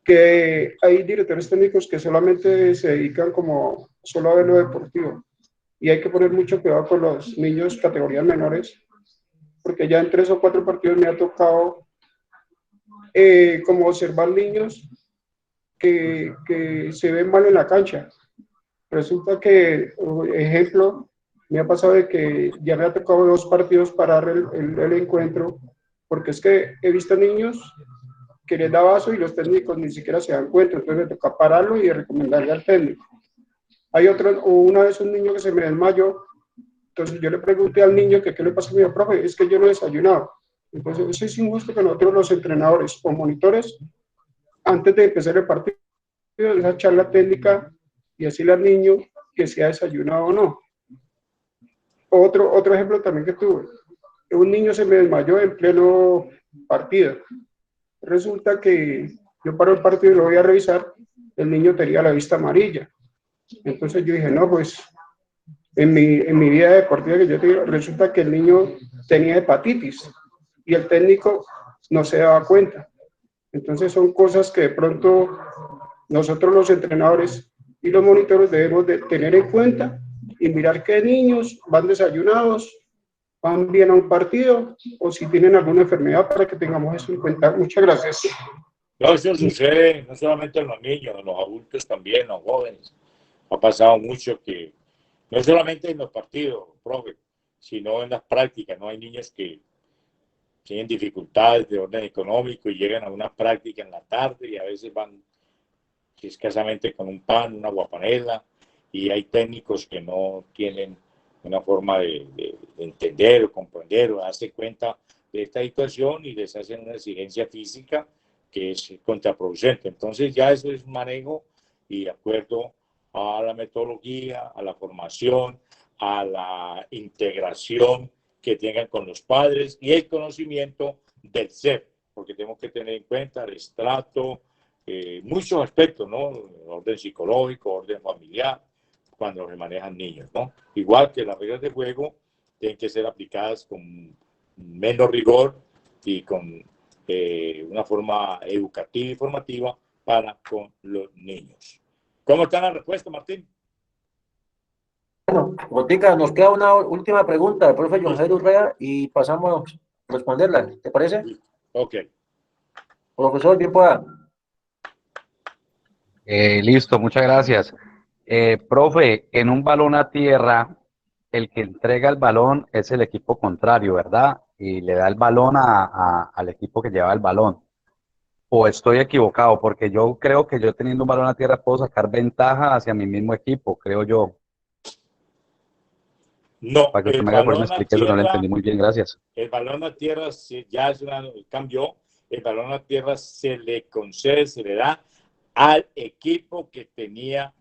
que hay directores técnicos que solamente se dedican como solo a ver lo deportivo y hay que poner mucho cuidado con los niños categorías menores porque ya en 3 o 4 partidos me ha tocado como observar niños que se ven mal en la cancha. Resulta que, ejemplo, me ha pasado de que ya me ha tocado 2 partidos parar el encuentro, porque es que he visto niños que les da vaso y los técnicos ni siquiera se dan cuenta, entonces me toca pararlo y recomendarle al técnico. Hay una vez un niño que se me desmayó, entonces yo le pregunté al niño que qué le pasa a mi profe, es que yo no he desayunado. Entonces eso es injusto que nosotros los entrenadores o monitores, antes de empezar el partido, esa charla técnica y decirle al niño que si ha desayunado o no. Otro ejemplo también que tuve, un niño se me desmayó en pleno partido. Resulta que yo paro el partido y lo voy a revisar, el niño tenía la vista amarilla. Entonces yo dije, no, pues en mi vida deportiva que yo tengo, resulta que el niño tenía hepatitis y el técnico no se daba cuenta. Entonces son cosas que de pronto nosotros los entrenadores y los monitores debemos de tener en cuenta y mirar qué niños van desayunados, van bien a un partido o si tienen alguna enfermedad para que tengamos eso en cuenta. Muchas gracias. No, eso sucede no solamente en los niños, en los adultos también, en los jóvenes. Ha pasado mucho que, no solamente en los partidos, profe, sino en las prácticas, ¿no? Hay niños que tienen dificultades de orden económico y llegan a una práctica en la tarde y a veces van escasamente con un pan, una guapanela, y hay técnicos que no tienen una forma de entender o comprender o darse cuenta de esta situación y les hacen una exigencia física que es contraproducente. Entonces ya eso es manejo y de acuerdo a la metodología, a la formación, a la integración que tengan con los padres y el conocimiento del ser, porque tenemos que tener en cuenta el estrato, muchos aspectos, ¿no? Orden psicológico, orden familiar, cuando se manejan niños, ¿no? Igual que las reglas de juego tienen que ser aplicadas con menos rigor y con una forma educativa y formativa para con los niños. ¿Cómo está la respuesta, Martín? Bueno, Botica, nos queda una última pregunta del profe John Jairo Urrea y pasamos a responderla. ¿Te parece? Ok. Profesor, bien pueda. Listo, muchas gracias. Profe, en un balón a tierra, el que entrega el balón es el equipo contrario, ¿verdad? Y le da el balón al equipo que lleva el balón. ¿O estoy equivocado? Porque yo creo que yo teniendo un balón a tierra puedo sacar ventaja hacia mi mismo equipo, creo yo. No, Para que usted me haga por me explique eso, no lo entendí muy bien, gracias. El balón a tierra ya es cambió. El balón a tierra se le concede, se le da al equipo que tenía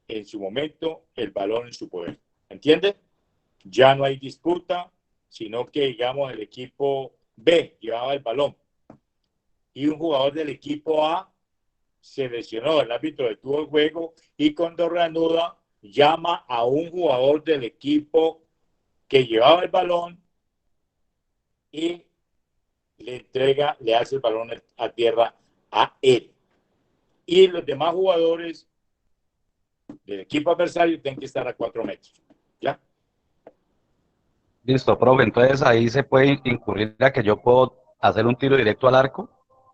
en su momento el balón en su poder. ¿Entiende? Ya no hay disputa, sino que, digamos, el equipo B llevaba el balón y un jugador del equipo A se lesionó, el árbitro detuvo el juego y cuando reanuda llama a un jugador del equipo que llevaba el balón y le hace el balón a tierra a él. Y los demás jugadores del equipo adversario tienen que estar a 4 metros. ¿Ya? Listo, profe. Entonces ahí se puede incurrir a que yo puedo hacer un tiro directo al arco.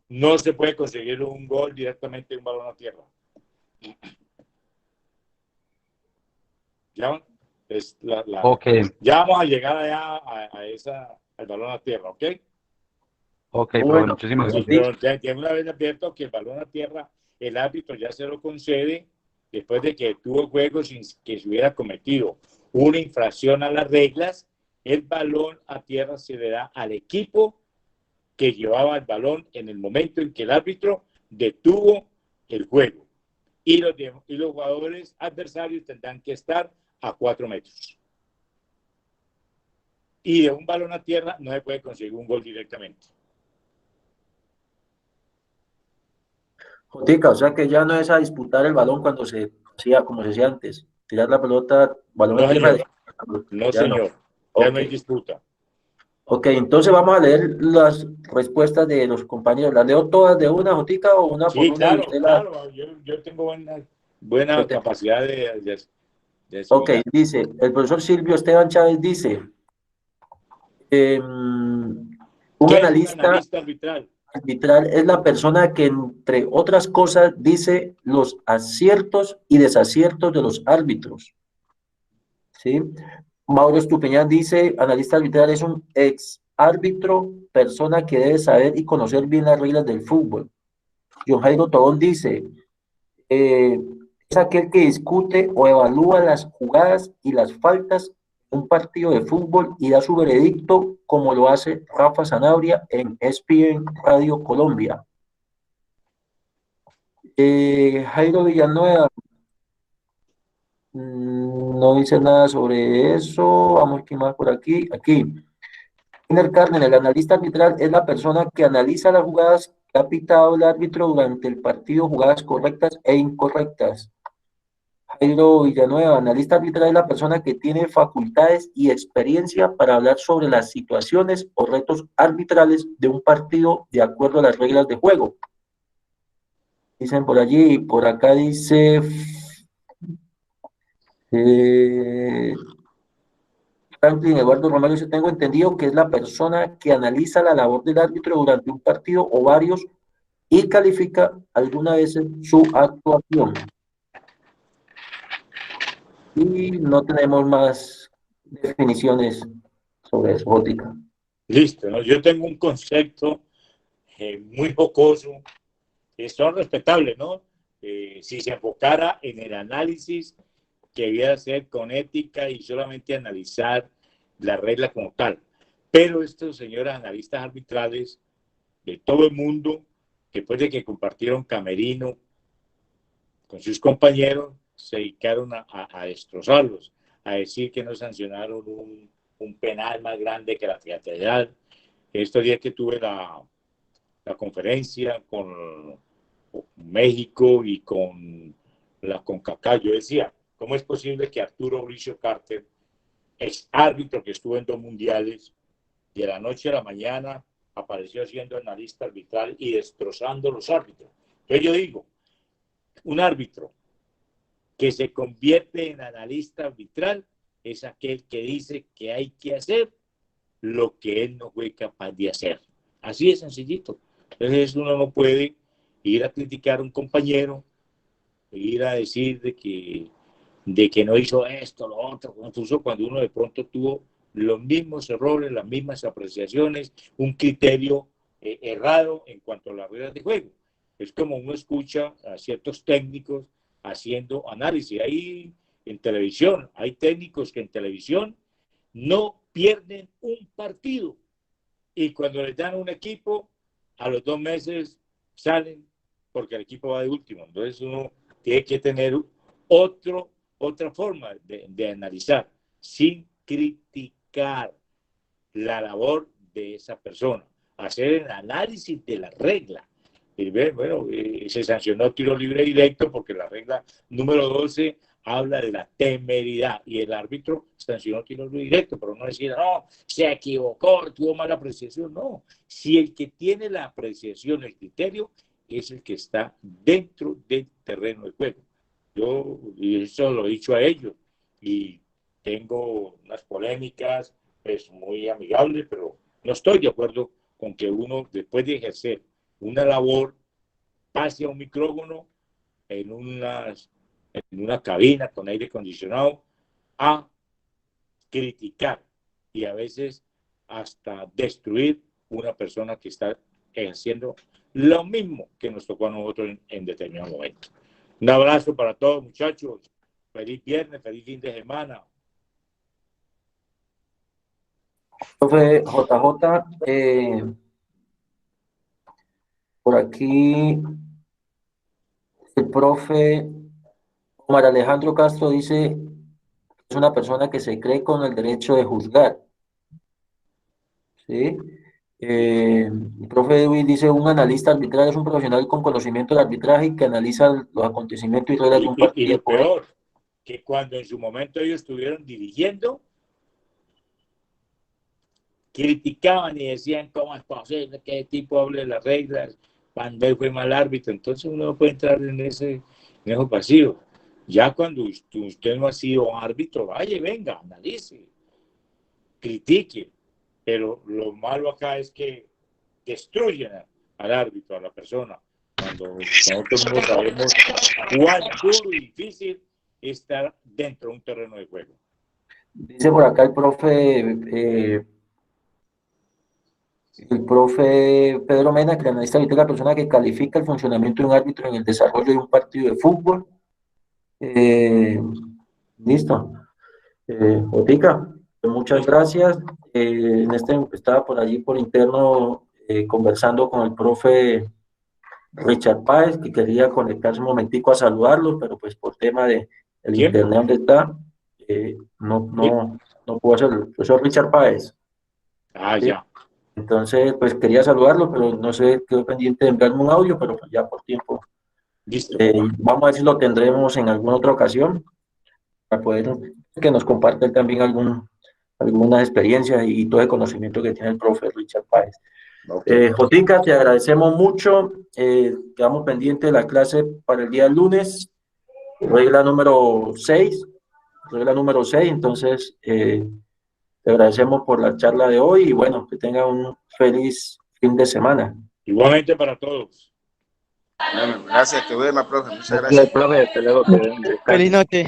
No se puede conseguir un gol directamente de un balón a tierra. ¿Ya? Ok, Ya vamos a llegar allá al balón a tierra, ¿ok? ok, profe, Bueno, muchísimas Sí, gracias. pero ya una vez advierto que el balón a tierra, el árbitro ya se lo concede después de que tuvo el juego sin que se hubiera cometido una infracción a las reglas. El balón a tierra se le da al equipo que llevaba el balón en el momento en que el árbitro detuvo el juego. Y los jugadores adversarios tendrán que estar a 4 metros. Y de un balón a tierra no se puede conseguir un gol directamente. Jotica, o sea que ya no es a disputar el balón cuando se hacía como se hacía antes. Tirar la pelota, balón No, en tierra. señor. No, Ya no. señor. Ya Ok. no hay disputa. Ok, entonces vamos a leer las respuestas de los compañeros. ¿Las leo todas de una, Jotica, o una por Sí, una y claro, usted la... claro. Yo tengo buena capacidad de Ok, asimilar. dice, el profesor Silvio Esteban Chávez dice, un ¿Qué es un analista analista arbitral? arbitral es la persona que, entre otras cosas, dice los aciertos y desaciertos de los árbitros. ¿Sí? Mauro Estupiñán dice, analista arbitral es un ex árbitro, persona que debe saber y conocer bien las reglas del fútbol. John Jairo Tobón dice, es aquel que discute o evalúa las jugadas y las faltas en un partido de fútbol y da su veredicto como lo hace Rafa Sanabria en ESPN Radio Colombia. Jairo Villanueva no dice nada sobre eso. Vamos aquí más por aquí. Aquí. Iner Carmen, el analista arbitral es la persona que analiza las jugadas que ha pitado el árbitro durante el partido, jugadas correctas e incorrectas. Jairo Villanueva, analista arbitral es la persona que tiene facultades y experiencia para hablar sobre las situaciones o retos arbitrales de un partido de acuerdo a las reglas de juego. Dicen por allí, por acá dice Franklin Eduardo Romero, yo tengo entendido que es la persona que analiza la labor del árbitro durante un partido o varios y califica alguna vez su actuación. Y no tenemos más definiciones sobre eso, Jótica. Listo, ¿no? Yo tengo un concepto muy jocoso, que son respetables, ¿no? Si se enfocara en el análisis que debía hacer con ética y solamente analizar la regla como tal. Pero estos señores analistas arbitrales de todo el mundo, después de que compartieron camerino con sus compañeros, se dedicaron a destrozarlos, a decir que no sancionaron un penal más grande que la catedral. Estos días que tuve la conferencia con México y con la CONCACAF, yo decía, ¿cómo es posible que Arturo Mauricio Carter, ex árbitro que estuvo en 2 mundiales, de la noche a la mañana apareció siendo analista arbitral y destrozando los árbitros? Entonces yo digo, un árbitro que se convierte en analista arbitral es aquel que dice que hay que hacer lo que él no fue capaz de hacer. Así de sencillito. Entonces uno no puede ir a criticar a un compañero, ir a decir de que no hizo esto, lo otro, incluso cuando uno de pronto tuvo los mismos errores, las mismas apreciaciones, un criterio errado en cuanto a las reglas de juego. Es como uno escucha a ciertos técnicos haciendo análisis. Ahí en televisión, hay técnicos que en televisión no pierden un partido y cuando les dan un equipo, a los 2 meses salen porque el equipo va de último. Entonces uno tiene que tener otra forma de analizar sin criticar la labor de esa persona, hacer el análisis de la regla. Y bueno, se sancionó tiro libre directo porque la regla número 12 habla de la temeridad y el árbitro sancionó tiro libre directo, pero no decir, no, se equivocó, tuvo mala apreciación. No, si el que tiene la apreciación, el criterio, es el que está dentro del terreno de juego. y eso lo he dicho a ellos, y tengo unas polémicas, pues muy amigables, pero no estoy de acuerdo con que uno, después de ejercer una labor, pase a un micrófono en una cabina con aire acondicionado a criticar y a veces hasta destruir una persona que está ejerciendo lo mismo que nos tocó a nosotros en determinado momento. Un abrazo para todos, muchachos. Feliz viernes, feliz fin de semana. Profe JJ, por aquí el profe Omar Alejandro Castro dice que es una persona que se cree con el derecho de juzgar. ¿Sí? El profe Edwin dice, un analista arbitral es un profesional con conocimiento de arbitraje que analiza los acontecimientos y reglas de un Y partido. lo peor, que cuando en su momento ellos estuvieron dirigiendo, criticaban y decían cómo es posible que el tipo hable de las reglas cuando él fue mal árbitro. Entonces uno no puede entrar en esos vacíos. Ya cuando usted no ha sido árbitro, vaya, venga, analice, critique. Pero lo malo acá es que destruyen al árbitro, a la persona, cuando nosotros no sabemos cuán duro y difícil es estar dentro de un terreno de juego. Dice por acá el profe Pedro Mena, que el analista arbitral es la persona que califica el funcionamiento de un árbitro en el desarrollo de un partido de fútbol. Listo. Otica, muchas gracias. Estaba por allí por interno conversando con el profe Richard Páez, que quería conectarse un momentico a saludarlo, pero pues por tema de el internet donde está, no puedo hacerlo. El profesor Richard Páez. Ah, ¿sí? ya. Entonces, pues quería saludarlo, pero no sé, quedó pendiente de enviarme un audio, pero pues ya por tiempo. Listo. Vamos a ver si lo tendremos en alguna otra ocasión, para poder que nos comparta también algunas experiencias y todo el conocimiento que tiene el profe Richard Páez. Okay. Jotica, te agradecemos mucho. Quedamos pendientes de la clase para el día lunes, regla número 6. Entonces, te agradecemos por la charla de hoy y bueno, que tenga un feliz fin de semana. Igualmente para todos. Bueno, gracias, que duerma, profe. Muchas gracias. Feliz noche.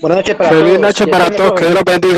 Buenas noches para Feliz todos. noche para todos, que Dios los bendiga.